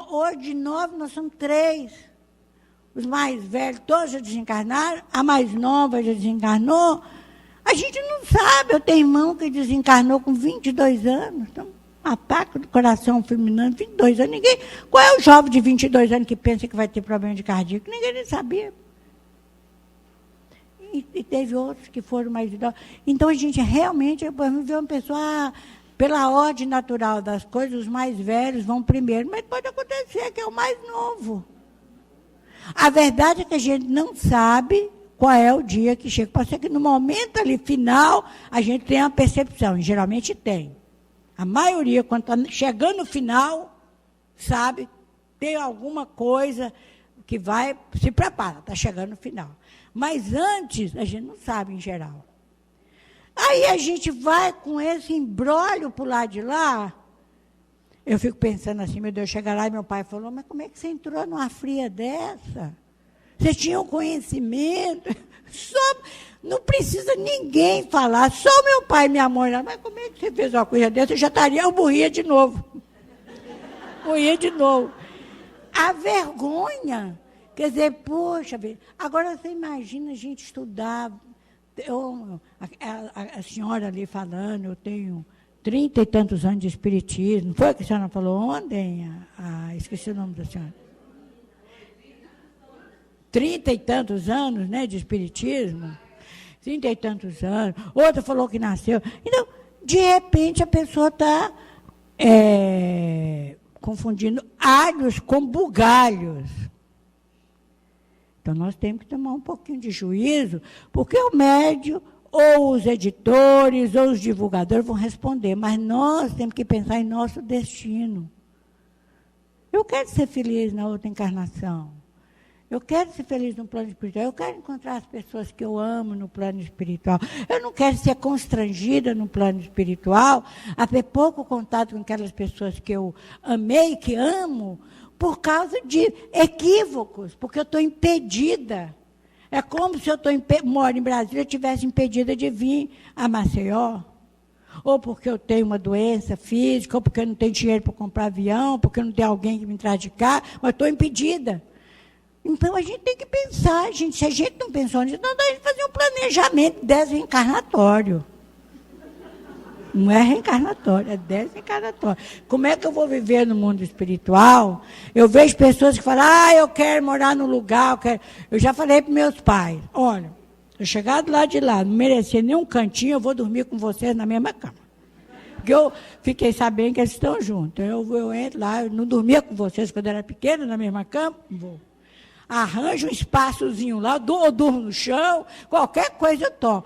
hoje de 9 nós somos 3. Os mais velhos todos já desencarnaram, a mais nova já desencarnou. A gente não sabe, eu tenho irmão que desencarnou com 22 anos, então, ataque do coração feminino, 22 anos, ninguém... Qual é o jovem de 22 anos que pensa que vai ter problema de cardíaco? Ninguém nem sabia. E teve outros que foram mais idosos. Então, a gente realmente, vê uma pessoa, pela ordem natural das coisas, os mais velhos vão primeiro, mas pode acontecer que é o mais novo. A verdade é que a gente não sabe qual é o dia que chega. Pode ser que no momento ali final, a gente tenha uma percepção, e geralmente tem. A maioria, quando está chegando no final, sabe, tem alguma coisa que vai, se prepara, está chegando no final. Mas antes, a gente não sabe em geral. Aí a gente vai com esse imbróglio para o lado de lá. Eu fico pensando assim, meu Deus, chega lá e meu pai falou, mas como é que você entrou numa fria dessa? Você tinha um conhecimento, não precisa ninguém falar, só meu pai e minha mãe lá, mas como é que você fez uma coisa dessa? Eu morria de novo. Morria de novo. A vergonha, quer dizer, poxa, agora você imagina a gente estudar, a senhora ali falando, eu tenho 30 e tantos anos de espiritismo, foi o que a senhora falou ontem? Esqueci o nome da senhora. 30 e tantos anos, né, de espiritismo, 30 e tantos anos, outra falou que nasceu. Então, de repente, a pessoa está confundindo alhos com bugalhos. Então, nós temos que tomar um pouquinho de juízo, porque o médium, ou os editores, ou os divulgadores vão responder, mas nós temos que pensar em nosso destino. Eu quero ser feliz na outra encarnação. Eu quero ser feliz no plano espiritual, eu quero encontrar as pessoas que eu amo no plano espiritual. Eu não quero ser constrangida no plano espiritual, a ter pouco contato com aquelas pessoas que eu amei, que amo, por causa de equívocos, porque eu estou impedida. É como se eu moro em Brasília e estivesse impedida de vir a Maceió. Ou porque eu tenho uma doença física, ou porque eu não tenho dinheiro para comprar avião, porque não tem alguém que me traz de cá, mas estou impedida. Então, a gente tem que pensar, gente, se a gente não pensou nisso, não dá a gente fazer um planejamento desencarnatório. Não é reencarnatório, é desencarnatório. Como é que eu vou viver no mundo espiritual? Eu vejo pessoas que falam, eu quero morar num lugar, eu já falei para meus pais, olha, eu chegar do lado de lá, não merecer nenhum cantinho, eu vou dormir com vocês na mesma cama. Porque eu fiquei sabendo que eles estão juntos. Eu entro lá, eu não dormia com vocês quando eu era pequena, na mesma cama, vou. Arranjo um espaçozinho lá, eu durmo no chão, qualquer coisa eu tomo.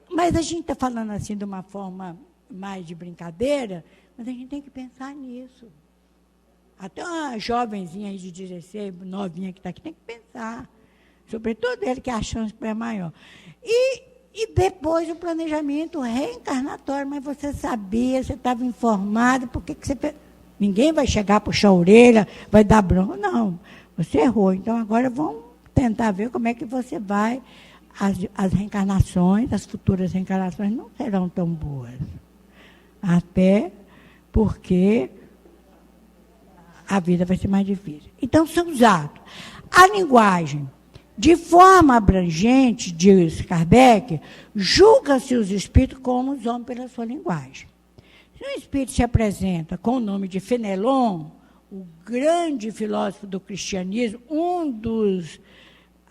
Mas a gente está falando assim de uma forma mais de brincadeira, mas a gente tem que pensar nisso. Até uma jovenzinha aí de 16, novinha que está aqui, tem que pensar. Sobretudo ele que a chance é maior. E depois o planejamento reencarnatório, mas você sabia, você estava informado, por que você fez? Ninguém vai chegar, puxar a orelha, vai dar bronca, não. Você errou, então agora vamos tentar ver como é que você vai. As reencarnações, as futuras reencarnações não serão tão boas. Até porque a vida vai ser mais difícil. Então, são usados. A linguagem, de forma abrangente, diz Kardec, julga-se os espíritos como os homens pela sua linguagem. Se um espírito se apresenta com o nome de Fenelon, o grande filósofo do cristianismo, um dos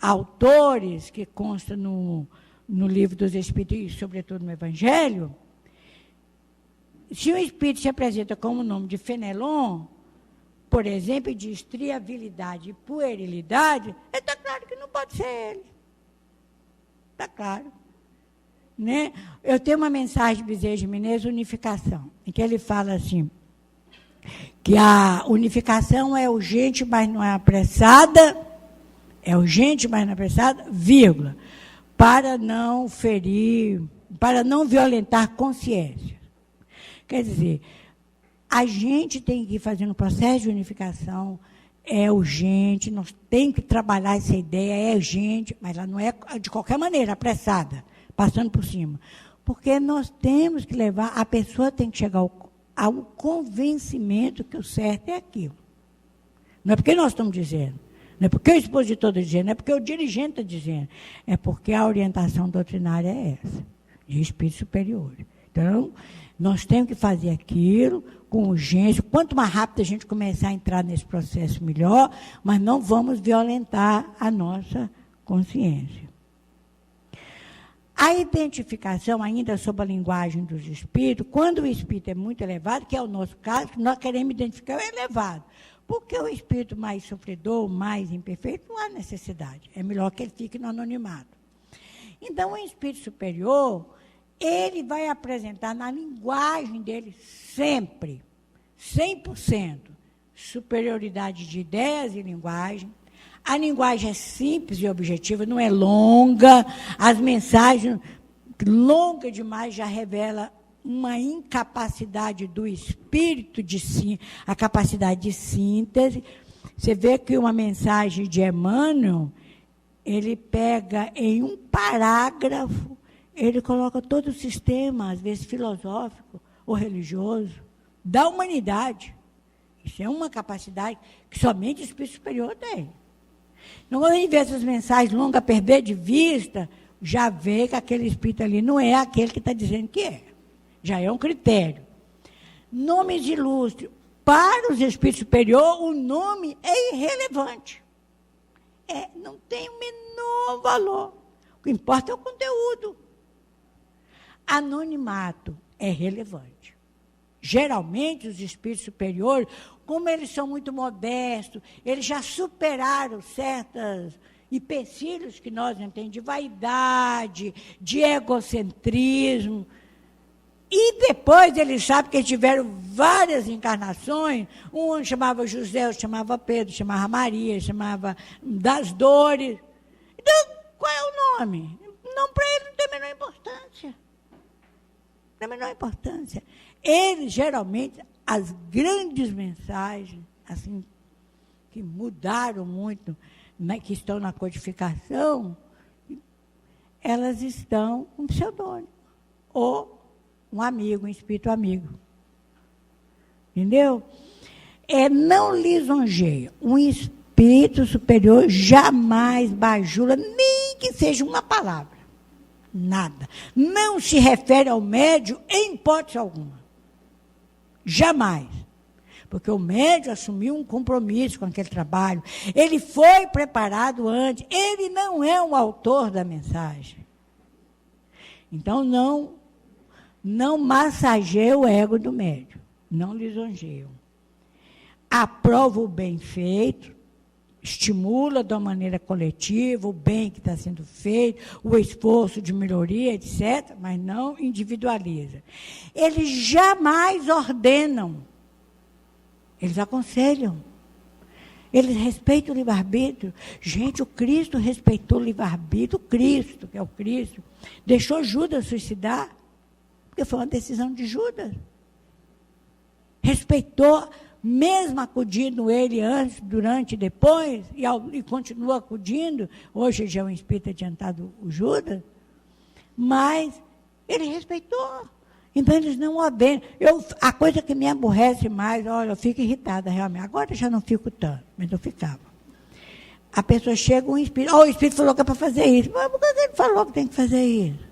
autores que consta no livro dos Espíritos e, sobretudo, no Evangelho, se o Espírito se apresenta como o nome de Fenelon, por exemplo, de estriabilidade e puerilidade, está claro que não pode ser ele. Está claro. Né? Eu tenho uma mensagem de Bezerra de Menezes, Unificação, em que ele fala assim, que a unificação é urgente, mas não é apressada, vírgula, para não ferir, para não violentar consciência. Quer dizer, a gente tem que ir fazendo um processo de unificação, é urgente, nós temos que trabalhar essa ideia, é urgente, mas ela não é de qualquer maneira apressada, passando por cima. Porque nós temos que levar, a pessoa tem que chegar ao convencimento que o certo é aquilo. Não é porque nós estamos dizendo, não é porque o expositor está dizendo, não é porque o dirigente está dizendo, é porque a orientação doutrinária é essa, de espírito superior. Então, nós temos que fazer aquilo com urgência. Quanto mais rápido a gente começar a entrar nesse processo, melhor, mas não vamos violentar a nossa consciência. A identificação, ainda sob a linguagem dos espíritos, quando o espírito é muito elevado, que é o nosso caso, nós queremos identificar o elevado. Porque o espírito mais sofredor, mais imperfeito, não há necessidade. É melhor que ele fique no anonimato. Então, o espírito superior, ele vai apresentar na linguagem dele sempre, 100%, superioridade de ideias e linguagem. A linguagem é simples e objetiva, não é longa. As mensagens, longa demais, já revela uma incapacidade do espírito a capacidade de síntese. Você vê que uma mensagem de Emmanuel, ele pega em um parágrafo, ele coloca todo o sistema, às vezes filosófico ou religioso, da humanidade. Isso é uma capacidade que somente o espírito superior tem. Então, quando a gente vê essas mensagens longas, perder de vista, já vê que aquele espírito ali não é aquele que está dizendo que é. Já é um critério. Nomes ilustres. Para os espíritos superiores, o nome é irrelevante. Não tem o menor valor. O que importa é o conteúdo. Anonimato é relevante. Geralmente, os espíritos superiores, como eles são muito modestos, eles já superaram certos empecilhos que nós entendemos, de vaidade, de egocentrismo. E depois eles sabem que eles tiveram várias encarnações. Um chamava José, outro chamava Pedro, chamava Maria, chamava das dores. Então, qual é o nome? Não, para ele não tem a menor importância. Não tem a menor importância. Eles, geralmente, as grandes mensagens, assim, que mudaram muito, né, que estão na codificação, elas estão com pseudônimo. Ou um amigo, um espírito amigo. Entendeu? Não lisonjeia. Um espírito superior jamais bajula, nem que seja uma palavra. Nada. Não se refere ao médium em hipótese alguma. Jamais. Porque o médium assumiu um compromisso com aquele trabalho. Ele foi preparado antes. Ele não é o autor da mensagem. Então, não massageia o ego do médium. Não lisonjeia. Aprova o bem feito, estimula de uma maneira coletiva o bem que está sendo feito, o esforço de melhoria, etc., mas não individualiza. Eles jamais ordenam, eles aconselham, eles respeitam o livre-arbítrio. Gente, o Cristo respeitou o livre-arbítrio, o Cristo, que é o Cristo, deixou Judas suicidar, porque foi uma decisão de Judas. Respeitou, mesmo acudindo ele antes, durante e depois, e continua acudindo, hoje já é um espírito adiantado, o Judas, mas ele respeitou. Então, eles não ordenam. A coisa que me aborrece mais, olha, eu fico irritada realmente. Agora eu já não fico tanto, mas eu ficava. A pessoa chega, o espírito falou que é para fazer isso. Mas por que ele falou que tem que fazer isso?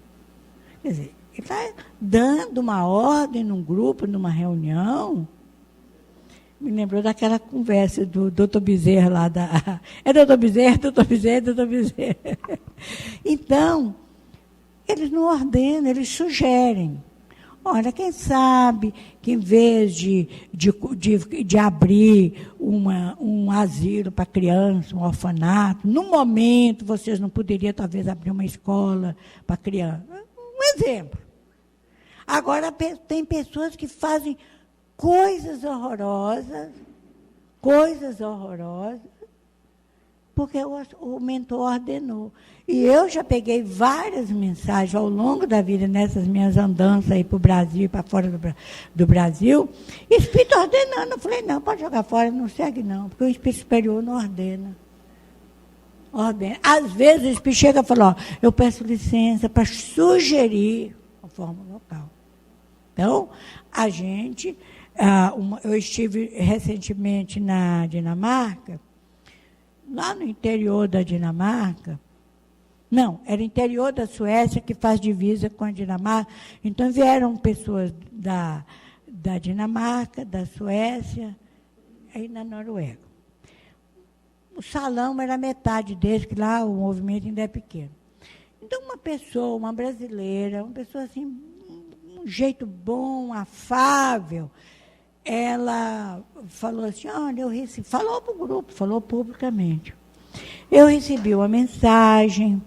Quer dizer, ele está dando uma ordem num grupo, numa reunião. Me lembrou daquela conversa do doutor Bezerra lá da... É doutor Bezerra, doutor Bezerra, doutor Bezerra. Então, eles não ordenam, eles sugerem. Olha, quem sabe que em vez de abrir um asilo para criança, um orfanato, no momento vocês não poderiam talvez abrir uma escola para criança. Um exemplo. Agora tem pessoas que fazem coisas horrorosas, porque o mentor ordenou. E eu já peguei várias mensagens ao longo da vida, nessas minhas andanças aí para o Brasil, para fora do Brasil, espírito ordenando. Eu falei, não, pode jogar fora, não segue não, porque o espírito superior não ordena. Ordena. Às vezes o espírito chega e fala, ó, eu peço licença para sugerir a forma local. Então, a gente, eu estive recentemente na Dinamarca, lá no interior da Dinamarca, não, era interior da Suécia, que faz divisa com a Dinamarca. Então, vieram pessoas da Dinamarca, da Suécia e da Noruega. O salão era metade desse, que lá o movimento ainda é pequeno. Então, uma brasileira, uma pessoa assim, um jeito bom, afável, ela falou assim, olha, eu recebi, falou para o grupo, falou publicamente. Eu recebi uma mensagem,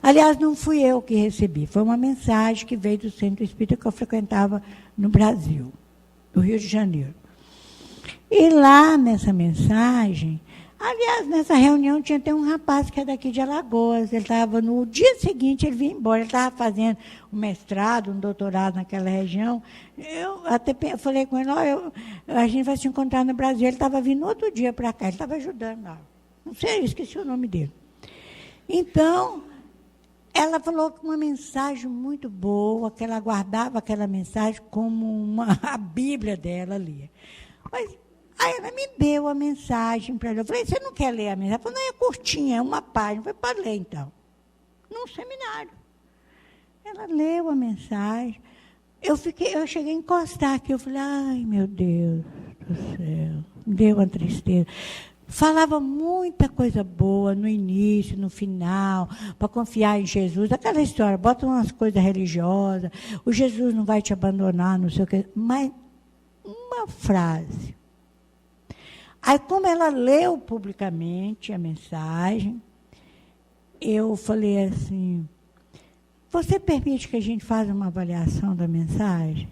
aliás, não fui eu que recebi, foi uma mensagem que veio do centro espírita que eu frequentava no Brasil, no Rio de Janeiro. E lá nessa mensagem, aliás, nessa reunião tinha até um rapaz que é daqui de Alagoas, ele estava, no dia seguinte ele vinha embora, ele estava fazendo um mestrado, um doutorado naquela região. Eu até falei com ele, a gente vai se encontrar no Brasil, ele estava vindo outro dia para cá, ele estava ajudando lá. Não sei, eu esqueci o nome dele. Então, ela falou que uma mensagem muito boa, que ela guardava aquela mensagem como a Bíblia dela ali. Mas aí ela me deu a mensagem para ela. Eu falei, você não quer ler a mensagem? Ela falou, não, é curtinha, é uma página. Eu falei, pode ler então. Num seminário. Ela leu a mensagem. Eu cheguei a encostar aqui. Eu falei, ai, meu Deus do céu. Me deu uma tristeza. Falava muita coisa boa no início, no final, para confiar em Jesus. Aquela história, bota umas coisas religiosas, o Jesus não vai te abandonar, não sei o quê. Mas uma frase. Aí, como ela leu publicamente a mensagem, eu falei assim, você permite que a gente faça uma avaliação da mensagem?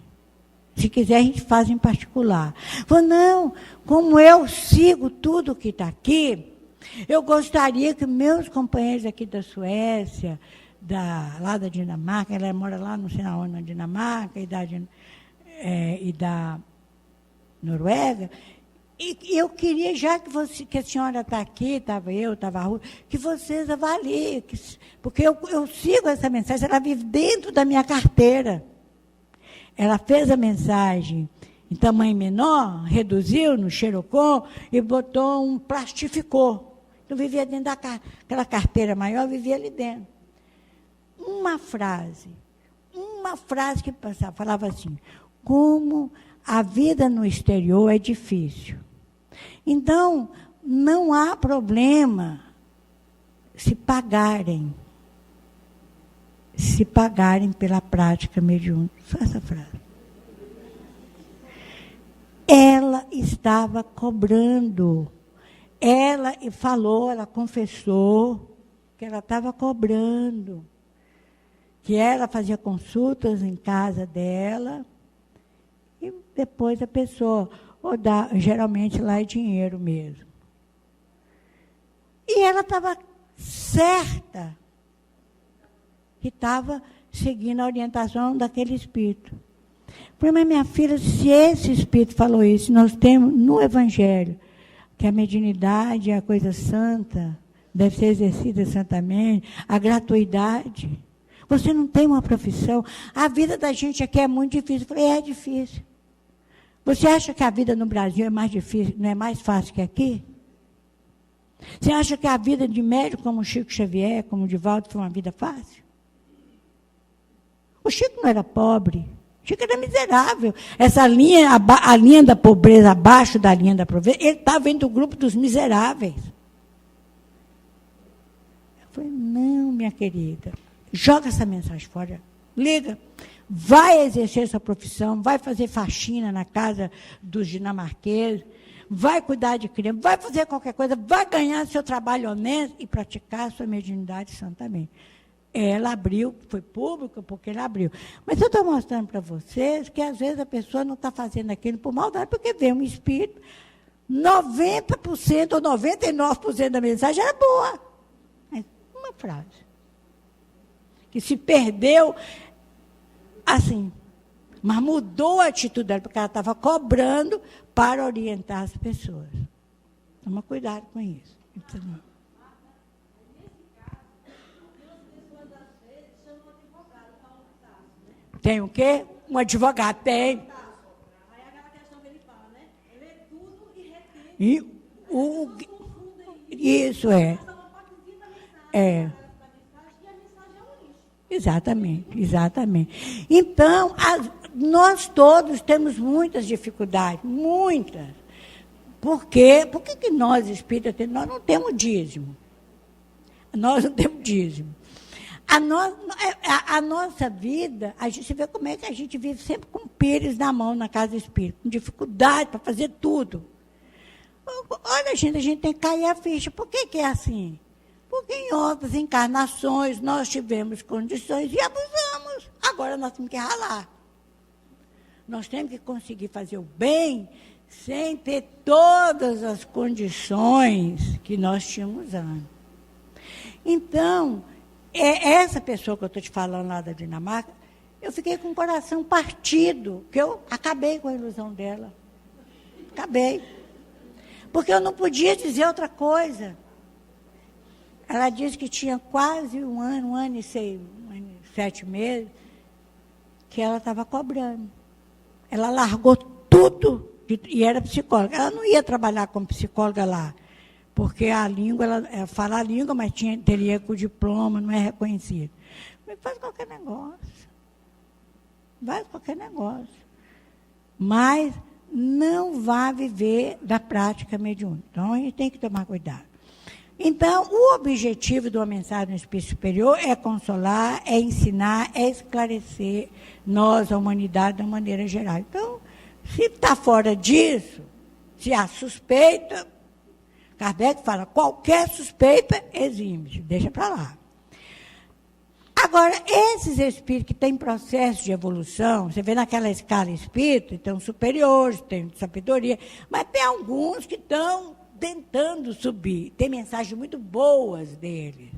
Se quiser, a gente faz em particular. Falei, não, como eu sigo tudo que está aqui, eu gostaria que meus companheiros aqui da Suécia, lá da Dinamarca, ela mora lá, não sei onde, na Dinamarca, e da Noruega, e eu queria, já que a senhora está aqui, estava a Ruth, que vocês avaliem, porque eu sigo essa mensagem, ela vive dentro da minha carteira. Ela fez a mensagem em tamanho menor, reduziu no xerocom e botou plastificou. Então, vivia dentro daquela carteira maior, vivia ali dentro. Uma frase que passava, falava assim, como a vida no exterior é difícil. Então, não há problema se pagarem pela prática mediúnica. Só essa frase. Ela estava cobrando. Ela falou, ela confessou que ela estava cobrando. Que ela fazia consultas em casa dela e depois a pessoa, geralmente lá é dinheiro mesmo. E ela estava certa que estava seguindo a orientação daquele espírito. Falei, mas minha filha, se esse espírito falou isso, nós temos no Evangelho que a mediunidade é a coisa santa, deve ser exercida santamente, a gratuidade. Você não tem uma profissão. A vida da gente aqui é muito difícil. Eu falei, é difícil. Você acha que a vida no Brasil é mais difícil, não é mais fácil que aqui? Você acha que a vida de médico como Chico Xavier, como Divaldo, foi uma vida fácil? O Chico não era pobre. Chico era miserável. Essa linha, a linha da pobreza, abaixo da linha da pobreza, ele estava entre o grupo dos miseráveis. Eu falei, não, minha querida, joga essa mensagem fora, liga, vai exercer sua profissão, vai fazer faxina na casa dos dinamarqueses, vai cuidar de criança, vai fazer qualquer coisa, vai ganhar seu trabalho honesto e praticar sua mediunidade santamente. Ela abriu, foi público porque ela abriu. Mas eu estou mostrando para vocês que, às vezes, a pessoa não está fazendo aquilo por maldade, porque vem um espírito, 90% ou 99% da mensagem era boa. Mas uma frase que se perdeu assim, mas mudou a atitude dela, porque ela estava cobrando para orientar as pessoas. Toma cuidado com isso. Entendeu? Tem o quê? Um advogado, tem. Aí aquela questão que ele fala, né? Ele é tudo e retém. Isso é. É. Exatamente, exatamente. Então, nós todos temos muitas dificuldades, muitas. Por quê? Por que nós, espíritas, nós não temos dízimo? Nós não temos dízimo. A nossa vida, a gente vê como é que a gente vive sempre com pires na mão na casa espírita, com dificuldade para fazer tudo. Olha, a gente tem que cair a ficha. Por que é assim? Porque em outras encarnações nós tivemos condições e abusamos. Agora nós temos que ralar. Nós temos que conseguir fazer o bem sem ter todas as condições que nós tínhamos antes. Então, essa pessoa que eu estou te falando lá da Dinamarca, eu fiquei com o coração partido, que eu acabei com a ilusão dela. Acabei. Porque eu não podia dizer outra coisa. Ela disse que tinha quase um ano e 7 meses, que ela estava cobrando. Ela largou tudo e era psicóloga. Ela não ia trabalhar como psicóloga lá, porque a língua, ela fala a língua, mas teria com o diploma, não é reconhecido. Mas faz qualquer negócio. Faz qualquer negócio. Mas não vá viver da prática mediúnica. Então, a gente tem que tomar cuidado. Então, o objetivo de uma mensagem no Espírito Superior é consolar, é ensinar, é esclarecer nós, a humanidade, de uma maneira geral. Então, se está fora disso, se há suspeita, Kardec fala, qualquer suspeita, exime-se, deixa para lá. Agora, esses espíritos que têm processo de evolução, você vê naquela escala espírita, tem os superiores, tem de sabedoria, mas tem alguns que estão tentando subir. Tem mensagens muito boas deles.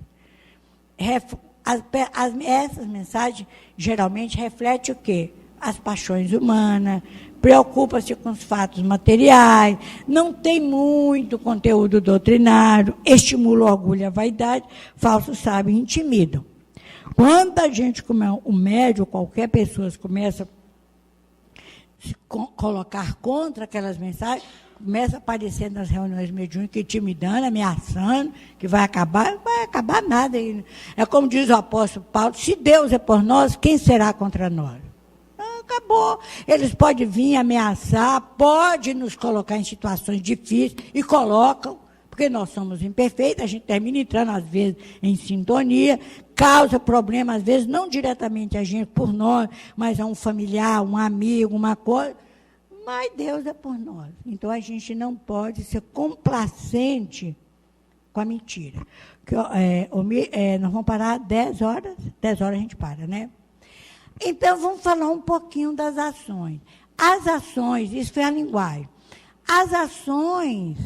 Essas mensagens geralmente refletem o quê? As paixões humanas, preocupa-se com os fatos materiais, não tem muito conteúdo doutrinário, estimula o orgulho e a vaidade, falsos sábios intimidam. Quando a gente, o médium, qualquer pessoa, começa a se colocar contra aquelas mensagens, começa a aparecer nas reuniões mediúnicas, intimidando, ameaçando, que vai acabar, não vai acabar nada. É como diz o apóstolo Paulo, se Deus é por nós, quem será contra nós? Acabou. Eles podem vir ameaçar, podem nos colocar em situações difíceis, e colocam, porque nós somos imperfeitos, a gente termina entrando, às vezes, em sintonia, causa problema, às vezes, não diretamente a gente, por nós, mas a um familiar, um amigo, uma coisa. Mas Deus é por nós. Então, a gente não pode ser complacente com a mentira. Nós vamos parar 10 horas. 10 horas a gente para, né? Então, vamos falar um pouquinho das ações. As ações, isso foi a linguagem. As ações,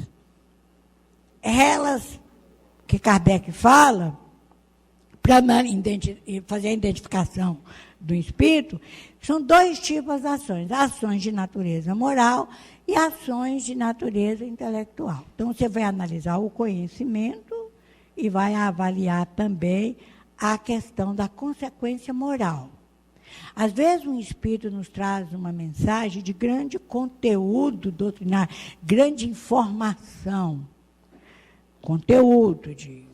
elas, que Kardec fala, para fazer a identificação do espírito, são 2 tipos de ações. Ações de natureza moral e ações de natureza intelectual. Então, você vai analisar o conhecimento e vai avaliar também a questão da consequência moral. Às vezes, um espírito nos traz uma mensagem de grande conteúdo doutrinário, grande informação, conteúdo de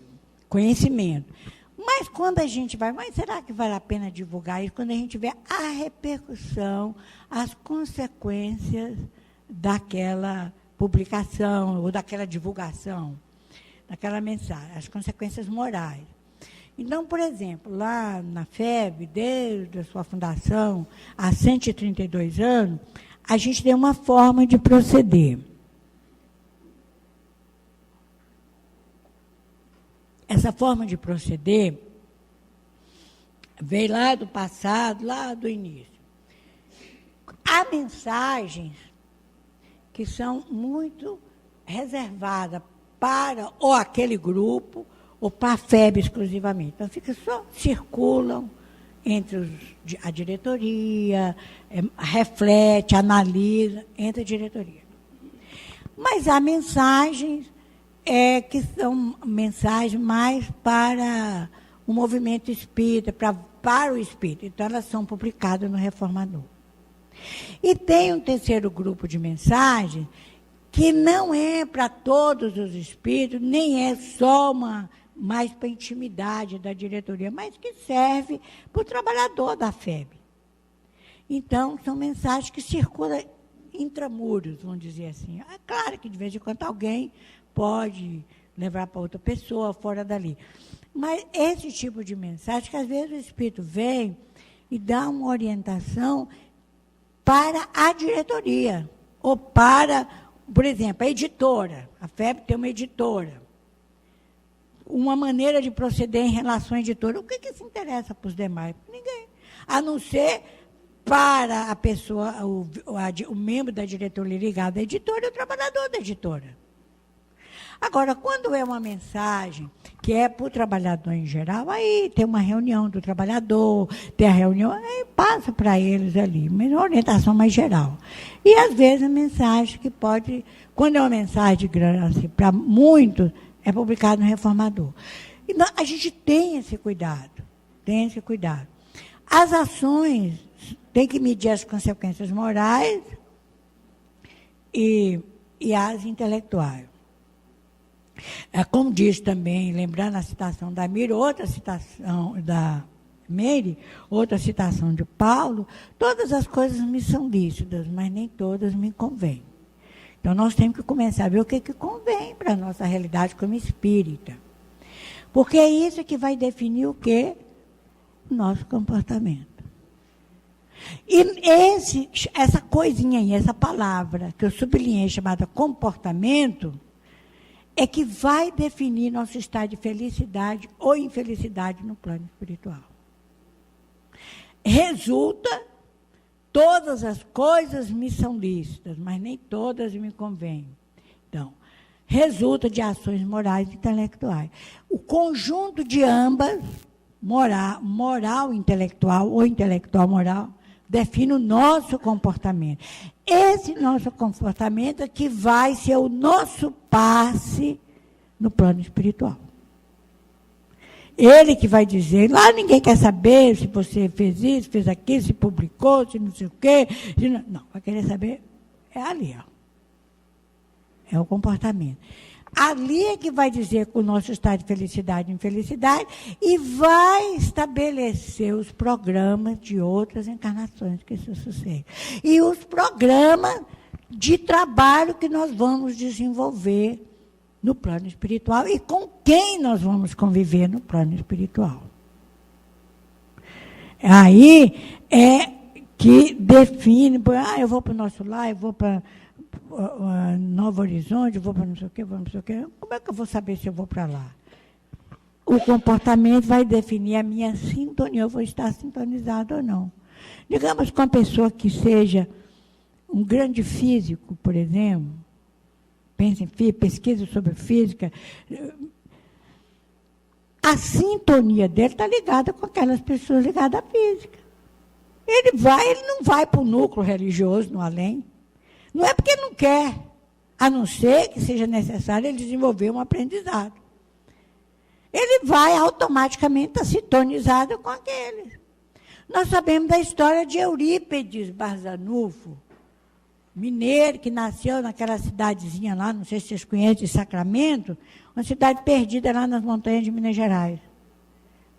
conhecimento. Mas quando a gente vai, mas será que vale a pena divulgar isso? Quando a gente vê a repercussão, as consequências daquela publicação ou daquela divulgação, daquela mensagem, as consequências morais. Então, por exemplo, lá na FEB, desde a sua fundação, há 132 anos, a gente tem uma forma de proceder. Essa forma de proceder veio lá do passado, lá do início. Há mensagens que são muito reservadas para ou aquele grupo, ou para a FEB exclusivamente. Então, circulam entre a diretoria, reflete, analisa entre a diretoria. Mas há mensagens que são mensagens mais para o movimento espírita, para o espírita. Então, elas são publicadas no Reformador. E tem um terceiro grupo de mensagens que não é para todos os espíritos, nem é só mais para a intimidade da diretoria, mas que serve para o trabalhador da FEB. Então, são mensagens que circulam intramuros, vamos dizer assim. É claro que, de vez em quando, alguém pode levar para outra pessoa fora dali. Mas esse tipo de mensagem, que às vezes o espírito vem e dá uma orientação para a diretoria, ou para, por exemplo, a editora. A FEB tem uma editora. Uma maneira de proceder em relação à editora. O que se interessa para os demais? Ninguém. A não ser para a pessoa, o membro da diretoria ligado à editora e o trabalhador da editora. Agora, quando é uma mensagem que é para o trabalhador em geral, aí tem uma reunião do trabalhador, tem a reunião, aí passa para eles ali, mas uma orientação mais geral. E, às vezes, a mensagem que pode, quando é uma mensagem grande, assim, para muitos, é publicado no Reformador. Então, a gente tem esse cuidado, As ações têm que medir as consequências morais e as intelectuais. Como diz também, lembrando a citação da Mira, outra citação da Meire, outra citação de Paulo, todas as coisas me são lícitas, mas nem todas me convêm. Então, nós temos que começar a ver o que convém para a nossa realidade como espírita. Porque é isso que vai definir o quê? O nosso comportamento. E essa coisinha aí, essa palavra que eu sublinhei, chamada comportamento, é que vai definir nosso estado de felicidade ou infelicidade no plano espiritual. Resulta, todas as coisas me são lícitas, mas nem todas me convêm. Então, resulta de ações morais e intelectuais. O conjunto de ambas, moral intelectual ou intelectual moral, define o nosso comportamento. Esse nosso comportamento é que vai ser o nosso passe no plano espiritual. Ele que vai dizer, lá ninguém quer saber se você fez isso, fez aquilo, se publicou, se não sei o quê. Não, vai querer saber, é ali, ó. É o comportamento. Ali é que vai dizer o nosso estado de felicidade e infelicidade e vai estabelecer os programas de outras encarnações que se sucedem. E os programas de trabalho que nós vamos desenvolver no plano espiritual e com quem nós vamos conviver no plano espiritual. Aí é que define, eu vou para o nosso lar, eu vou para Novo Horizonte, vou para não sei o quê, como é que eu vou saber se eu vou para lá? O comportamento vai definir a minha sintonia, eu vou estar sintonizado ou não. Digamos que uma pessoa que seja um grande físico, por exemplo, pensa em pesquisa sobre física, a sintonia dele está ligada com aquelas pessoas ligadas à física. Ele não vai para o núcleo religioso no além. Não é porque ele não quer, a não ser que seja necessário ele desenvolver um aprendizado. Ele vai automaticamente estar sintonizado com aqueles. Nós sabemos da história de Eurípides Barzanufo, mineiro que nasceu naquela cidadezinha lá, não sei se vocês conhecem, Sacramento, uma cidade perdida lá nas montanhas de Minas Gerais.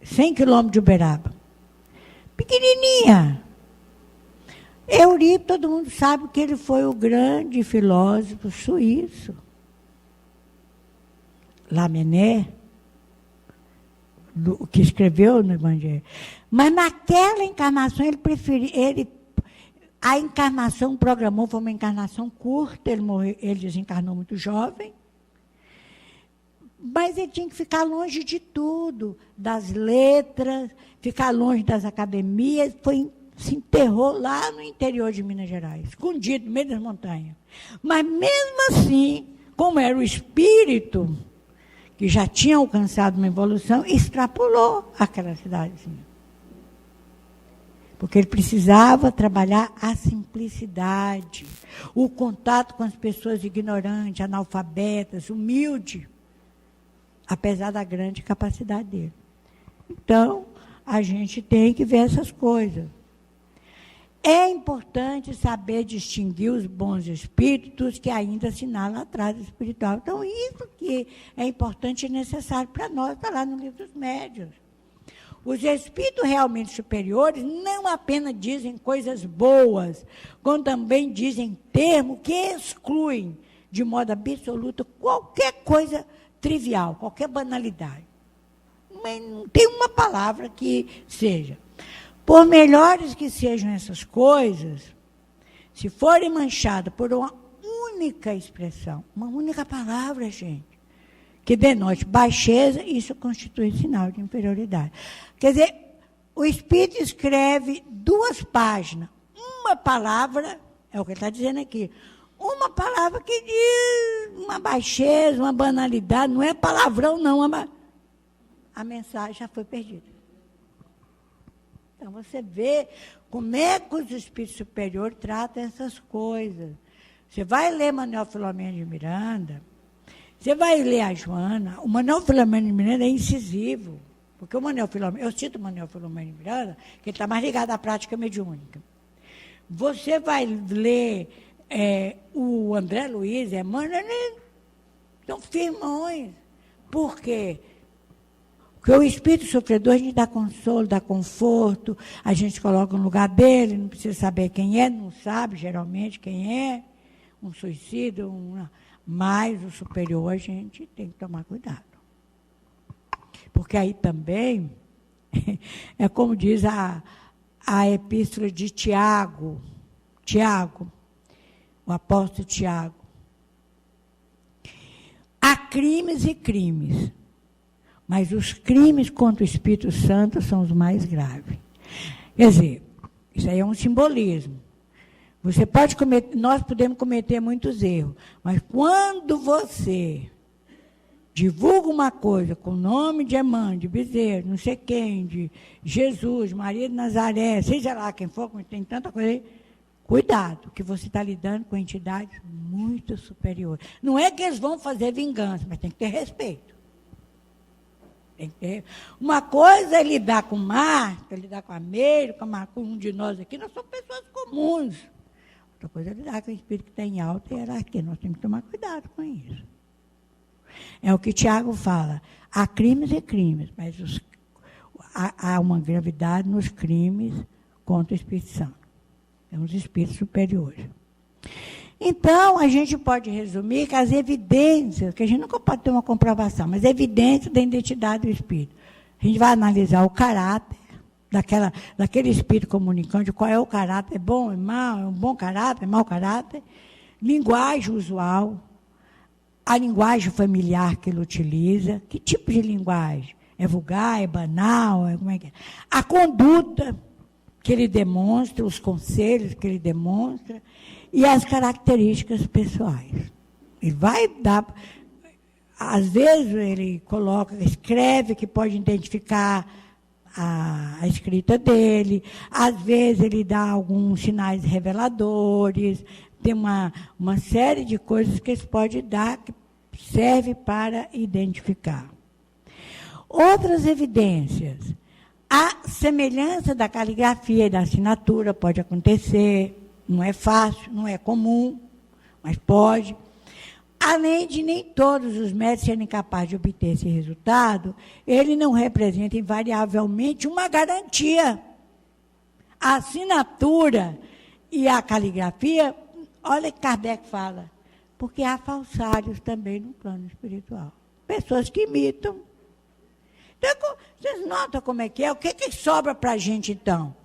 100 quilômetros de Uberaba. Pequenininha. Eurípides, todo mundo sabe que ele foi o grande filósofo suíço. Lamennais, que escreveu no Evangelho. Mas naquela encarnação, a encarnação programou, foi uma encarnação curta, ele desencarnou muito jovem, mas ele tinha que ficar longe de tudo, das letras, ficar longe das academias, se enterrou lá no interior de Minas Gerais, escondido, no meio das montanhas. Mas mesmo assim, como era o espírito, que já tinha alcançado uma evolução, extrapolou aquela cidadezinha. Porque ele precisava trabalhar a simplicidade, o contato com as pessoas ignorantes, analfabetas, humilde, apesar da grande capacidade dele. Então, a gente tem que ver essas coisas. É importante saber distinguir os bons espíritos que ainda assinalam a traça espiritual. Então, isso que é importante e necessário para nós, está lá no Livro dos Médiuns. Os espíritos realmente superiores não apenas dizem coisas boas, como também dizem termos que excluem, de modo absoluto, qualquer coisa trivial, qualquer banalidade. Mas não tem uma palavra que seja. Por melhores que sejam essas coisas, se forem manchadas por uma única expressão, uma única palavra, gente, que denote baixeza, isso constitui sinal de inferioridade. Quer dizer, o Espírito escreve 2 páginas, uma palavra, é o que ele está dizendo aqui, uma palavra que diz uma baixeza, uma banalidade, não é palavrão, não, a mensagem já foi perdida. Então, você vê como é que os espíritos superiores tratam essas coisas. Você vai ler Manuel Filomeno de Miranda, você vai ler a Joana, o Manuel Filomeno de Miranda é incisivo, porque o Manuel Filomeno, eu cito o Manuel Filomeno de Miranda, que ele está mais ligado à prática mediúnica. Você vai ler o André Luiz, são firmões. Por quê? Porque o espírito sofredor, a gente dá consolo, dá conforto, a gente coloca no lugar dele, não precisa saber quem é, não sabe geralmente quem é, um suicida, mas o superior a gente tem que tomar cuidado. Porque aí também, é como diz a epístola de Tiago, o apóstolo Tiago, há crimes e crimes, mas os crimes contra o Espírito Santo são os mais graves. Quer dizer, isso aí é um simbolismo. Você pode cometer, nós podemos cometer muitos erros, mas quando você divulga uma coisa com o nome de Emmanuel, de Bezerra, não sei quem, de Jesus, Maria de Nazaré, seja lá quem for, tem tanta coisa aí, cuidado, que você está lidando com entidades muito superiores. Não é que eles vão fazer vingança, mas tem que ter respeito. Tem que ter. Uma coisa é lidar com Marta, lidar com a Meire, com um de nós aqui, nós somos pessoas comuns. Outra coisa é lidar com o espírito que está em alta hierarquia. Nós temos que tomar cuidado com isso. É o que Tiago fala. Há crimes e crimes, mas há uma gravidade nos crimes contra o Espírito Santo. É os espíritos superiores. Então, a gente pode resumir que as evidências, que a gente nunca pode ter uma comprovação, mas evidências da identidade do espírito. A gente vai analisar o caráter daquele espírito comunicante, qual é o caráter, é bom, é mau, é um bom caráter, é mau caráter, linguagem usual, a linguagem familiar que ele utiliza, que tipo de linguagem? É vulgar, é banal, como é que é? A conduta que ele demonstra, os conselhos que ele demonstra, e as características pessoais. Ele vai dar, às vezes ele escreve que pode identificar a escrita dele, às vezes ele dá alguns sinais reveladores, tem uma série de coisas que ele pode dar que serve para identificar. Outras evidências. A semelhança da caligrafia e da assinatura pode acontecer, não é fácil, não é comum, mas pode. além de nem todos os médicos serem capazes de obter esse resultado, ele não representa invariavelmente uma garantia. A assinatura e a caligrafia, olha que Kardec fala, porque há falsários também no plano espiritual. Pessoas que imitam. Então, vocês notam como é que é? O que sobra para a gente, então?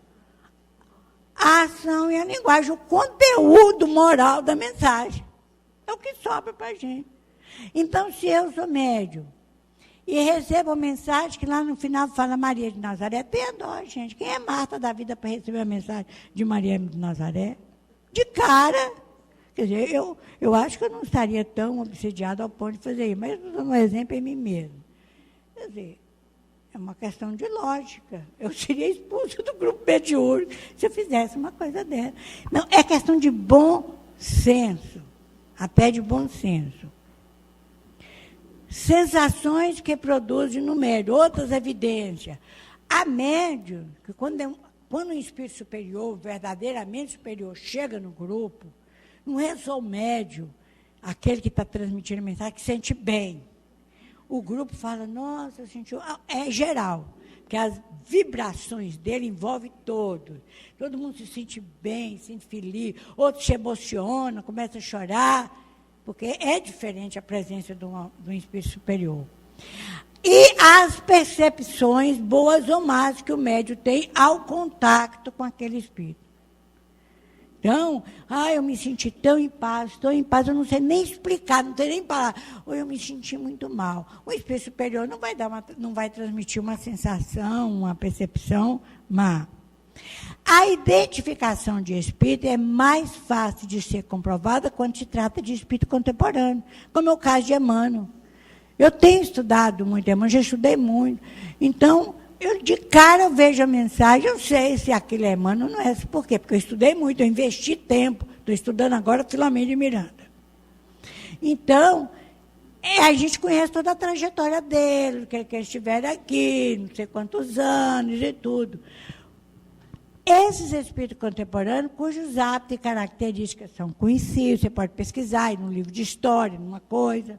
A ação e a linguagem, o conteúdo moral da mensagem. É o que sobra para a gente. Então, se eu sou médium e recebo uma mensagem que lá no final fala Maria de Nazaré, tenha dó, gente. Quem é Marta da vida para receber a mensagem de Maria de Nazaré? De cara. Quer dizer, eu acho que eu não estaria tão obsediada ao ponto de fazer isso, mas eu estou dando um exemplo em mim mesmo. Quer dizer, é uma questão de lógica. Eu seria expulso do grupo mediúnico se eu fizesse uma coisa dessa. Não, é questão de bom senso, até de bom senso. Sensações que produzem no médium, outras evidências. Há médium que quando um espírito superior, verdadeiramente superior, chega no grupo, não é só o médium, aquele que está transmitindo a mensagem, que sente bem. O grupo fala, nossa, sentiu. É geral, porque as vibrações dele envolvem todos. Todo mundo se sente bem, se sente feliz, outro se emociona, começa a chorar, porque é diferente a presença de um espírito superior. E as percepções, boas ou más, que o médium tem ao contato com aquele espírito. Então, eu me senti tão em paz, eu não sei nem explicar, não sei nem falar. Ou eu me senti muito mal. O espírito superior não vai transmitir uma sensação, uma percepção má. A identificação de espírito é mais fácil de ser comprovada quando se trata de espírito contemporâneo, como é o caso de Emmanuel. Eu tenho estudado muito Emmanuel, já estudei muito. Então, eu de cara vejo a mensagem, eu sei se aquilo é Emmanuel ou não é. Por quê? Porque eu estudei muito, eu investi tempo. Estou estudando agora Filomeno de Miranda. Então, a gente conhece toda a trajetória dele, que eles estiveram aqui, não sei quantos anos e tudo. Esses espíritos contemporâneos, cujos hábitos e características são conhecidos, você pode pesquisar aí num livro de história, numa coisa.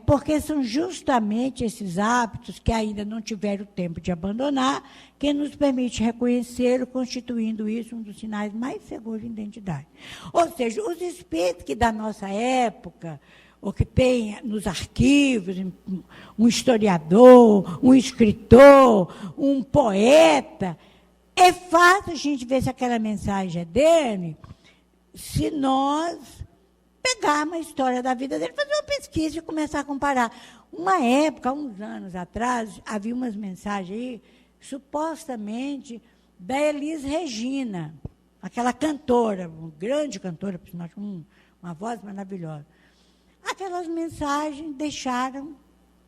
Porque são justamente esses hábitos que ainda não tiveram tempo de abandonar, que nos permite reconhecê-lo, constituindo isso um dos sinais mais seguros de identidade. Ou seja, os espíritos que da nossa época, ou que tem nos arquivos, um historiador, um escritor, um poeta, é fácil a gente ver se aquela mensagem é dele, se nós pegarmos a história da vida dele, fazer uma pesquisa e começar a comparar. Uma época, uns anos atrás, havia umas mensagens aí, supostamente, da Elis Regina, aquela cantora, uma grande cantora, com uma voz maravilhosa. Aquelas mensagens deixaram.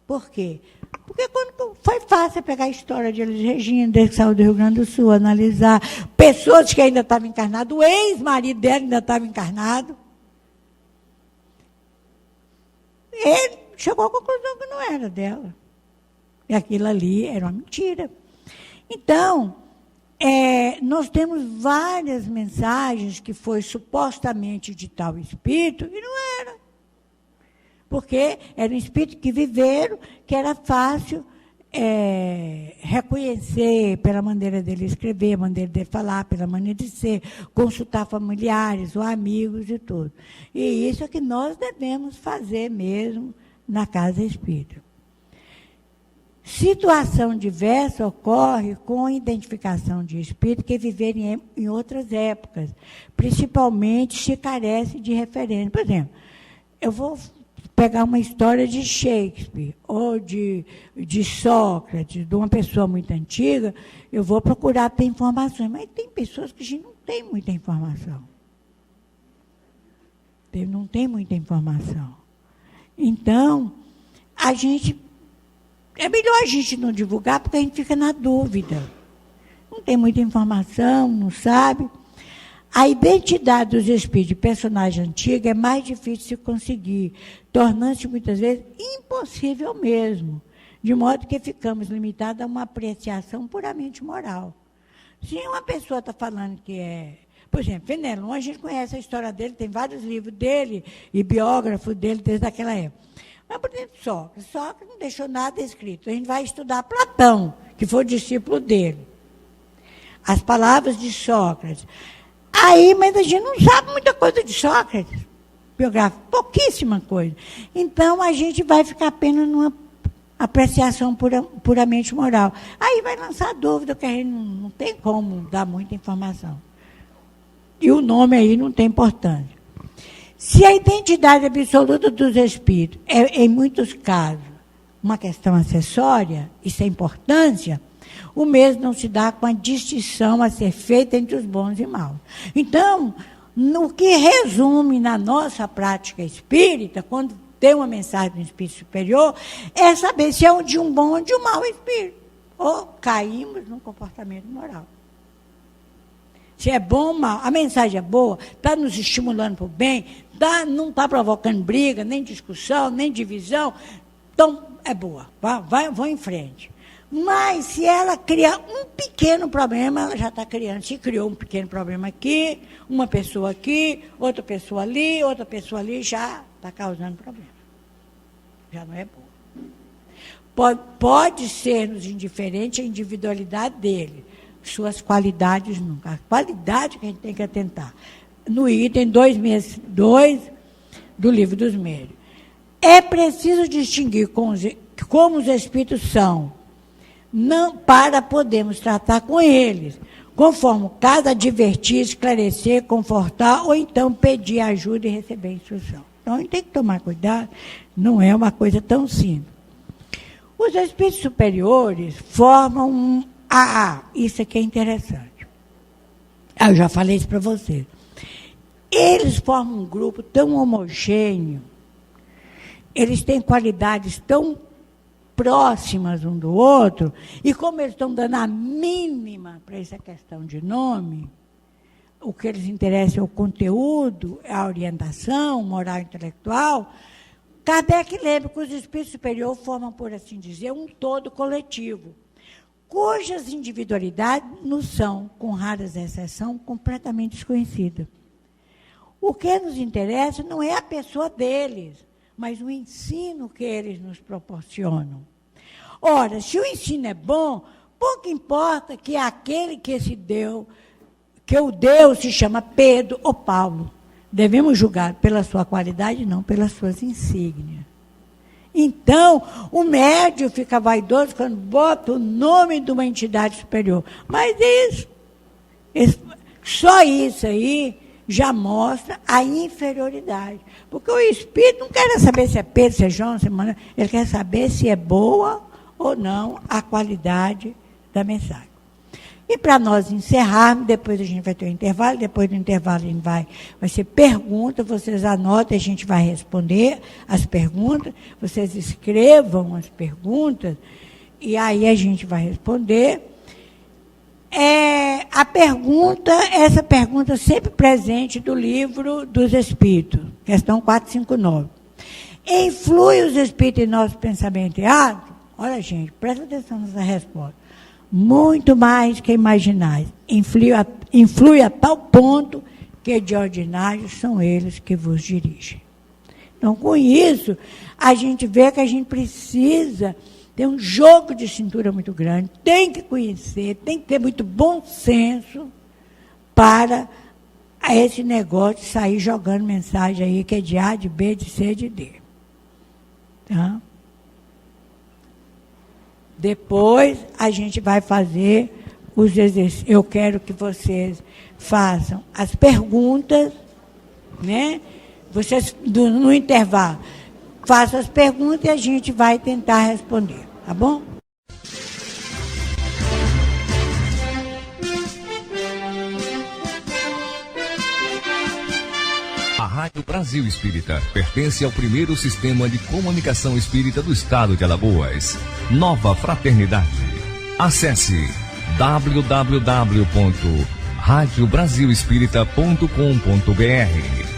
Por quê? Porque quando foi fácil pegar a história de Elis Regina, desde que saiu do Rio Grande do Sul, analisar pessoas que ainda estavam encarnadas, o ex-marido dela ainda estava encarnado. Ele chegou à conclusão que não era dela. E aquilo ali era uma mentira. Então, nós temos várias mensagens que foi supostamente de tal espírito e não era. Porque era um espírito que viveram, que era fácil reconhecer pela maneira dele escrever, maneira dele falar, pela maneira de ser, consultar familiares ou amigos e tudo. E isso é que nós devemos fazer mesmo na casa espírita. Situação diversa ocorre com a identificação de espíritos que viveram em outras épocas, principalmente se carece de referência. Por exemplo, eu vou pegar uma história de Shakespeare, ou de Sócrates, de uma pessoa muito antiga, eu vou procurar ter informações. Mas tem pessoas que a gente não tem muita informação. Não tem muita informação. Então, é melhor a gente não divulgar, porque a gente fica na dúvida. Não tem muita informação, não sabe. A identidade dos espíritos de personagem antigo é mais difícil de se conseguir, tornando-se muitas vezes impossível mesmo, de modo que ficamos limitados a uma apreciação puramente moral. Se uma pessoa está falando que é Por exemplo, Fenelon, a gente conhece a história dele, tem vários livros dele e biógrafos dele desde aquela época. Mas, por exemplo, Sócrates não deixou nada escrito. A gente vai estudar Platão, que foi o discípulo dele. As palavras de Sócrates. Aí, mas a gente não sabe muita coisa de Sócrates. Biográfico, pouquíssima coisa. Então, a gente vai ficar apenas numa apreciação puramente moral. Aí vai lançar dúvida, que a gente não tem como dar muita informação. E o nome aí não tem importância. Se a identidade absoluta dos espíritos é, em muitos casos, uma questão acessória, isso é importância, o mesmo não se dá com a distinção a ser feita entre os bons e maus. Então, no que resume na nossa prática espírita, quando tem uma mensagem do espírito superior, é saber se é de um bom ou de um mau espírito. Ou caímos num comportamento moral. Se é bom ou mal, a mensagem é boa, está nos estimulando para o bem, não está provocando briga, nem discussão, nem divisão, então é boa, vão em frente. Mas se ela criar um pequeno problema, ela já está criando. Se criou um pequeno problema aqui, uma pessoa aqui, outra pessoa ali, já está causando problema. Já não é boa. Pode ser-nos indiferente a individualidade dele, suas qualidades nunca. A qualidade que a gente tem que atentar. No item 262 do Livro dos Médiuns. É preciso distinguir como os espíritos são, não para podermos tratar com eles, conforme o caso, advertir, esclarecer, confortar, ou então pedir ajuda e receber instrução. Então, a gente tem que tomar cuidado, não é uma coisa tão simples. Os espíritos superiores formam um AA, isso aqui é interessante. Eu já falei isso para vocês. Eles formam um grupo tão homogêneo, eles têm qualidades tão próximas um do outro, e como eles estão dando a mínima para essa questão de nome, o que eles interessam é o conteúdo, a orientação moral e intelectual, Kardec lembra que os espíritos superiores formam, por assim dizer, um todo coletivo, cujas individualidades nos são, com raras exceções, completamente desconhecidas. O que nos interessa não é a pessoa deles, mas o ensino que eles nos proporcionam. Ora, se o ensino é bom, pouco importa que aquele que o deu se chama Pedro ou Paulo. Devemos julgar pela sua qualidade, não pelas suas insígnias. Então, o médium fica vaidoso quando bota o nome de uma entidade superior. Mas só isso aí já mostra a inferioridade. Porque o espírito não quer saber se é Pedro, se é João, se é Manuel, ele quer saber se é boa ou não a qualidade da mensagem. E para nós encerrarmos, depois a gente vai ter um intervalo, depois do intervalo vai ser pergunta, vocês anotem, a gente vai responder as perguntas, vocês escrevam as perguntas, e aí a gente vai responder. Essa pergunta sempre presente do Livro dos Espíritos, questão 459. Influi os espíritos em nosso pensamento e ato? Olha, gente, presta atenção nessa resposta. Muito mais que imaginais. Influi a tal ponto que de ordinário são eles que vos dirigem. Então, com isso, a gente vê que a gente precisa ter um jogo de cintura muito grande, tem que conhecer, tem que ter muito bom senso para esse negócio de sair jogando mensagem aí que é de A, de B, de C, de D. Tá? Depois a gente vai fazer os exercícios. Eu quero que vocês façam as perguntas, né? Vocês, no intervalo, façam as perguntas e a gente vai tentar responder, tá bom?
A Rádio Brasil Espírita pertence ao primeiro sistema de comunicação espírita do estado de Alagoas. Nova Fraternidade. Acesse www.radiobrasilespírita.com.br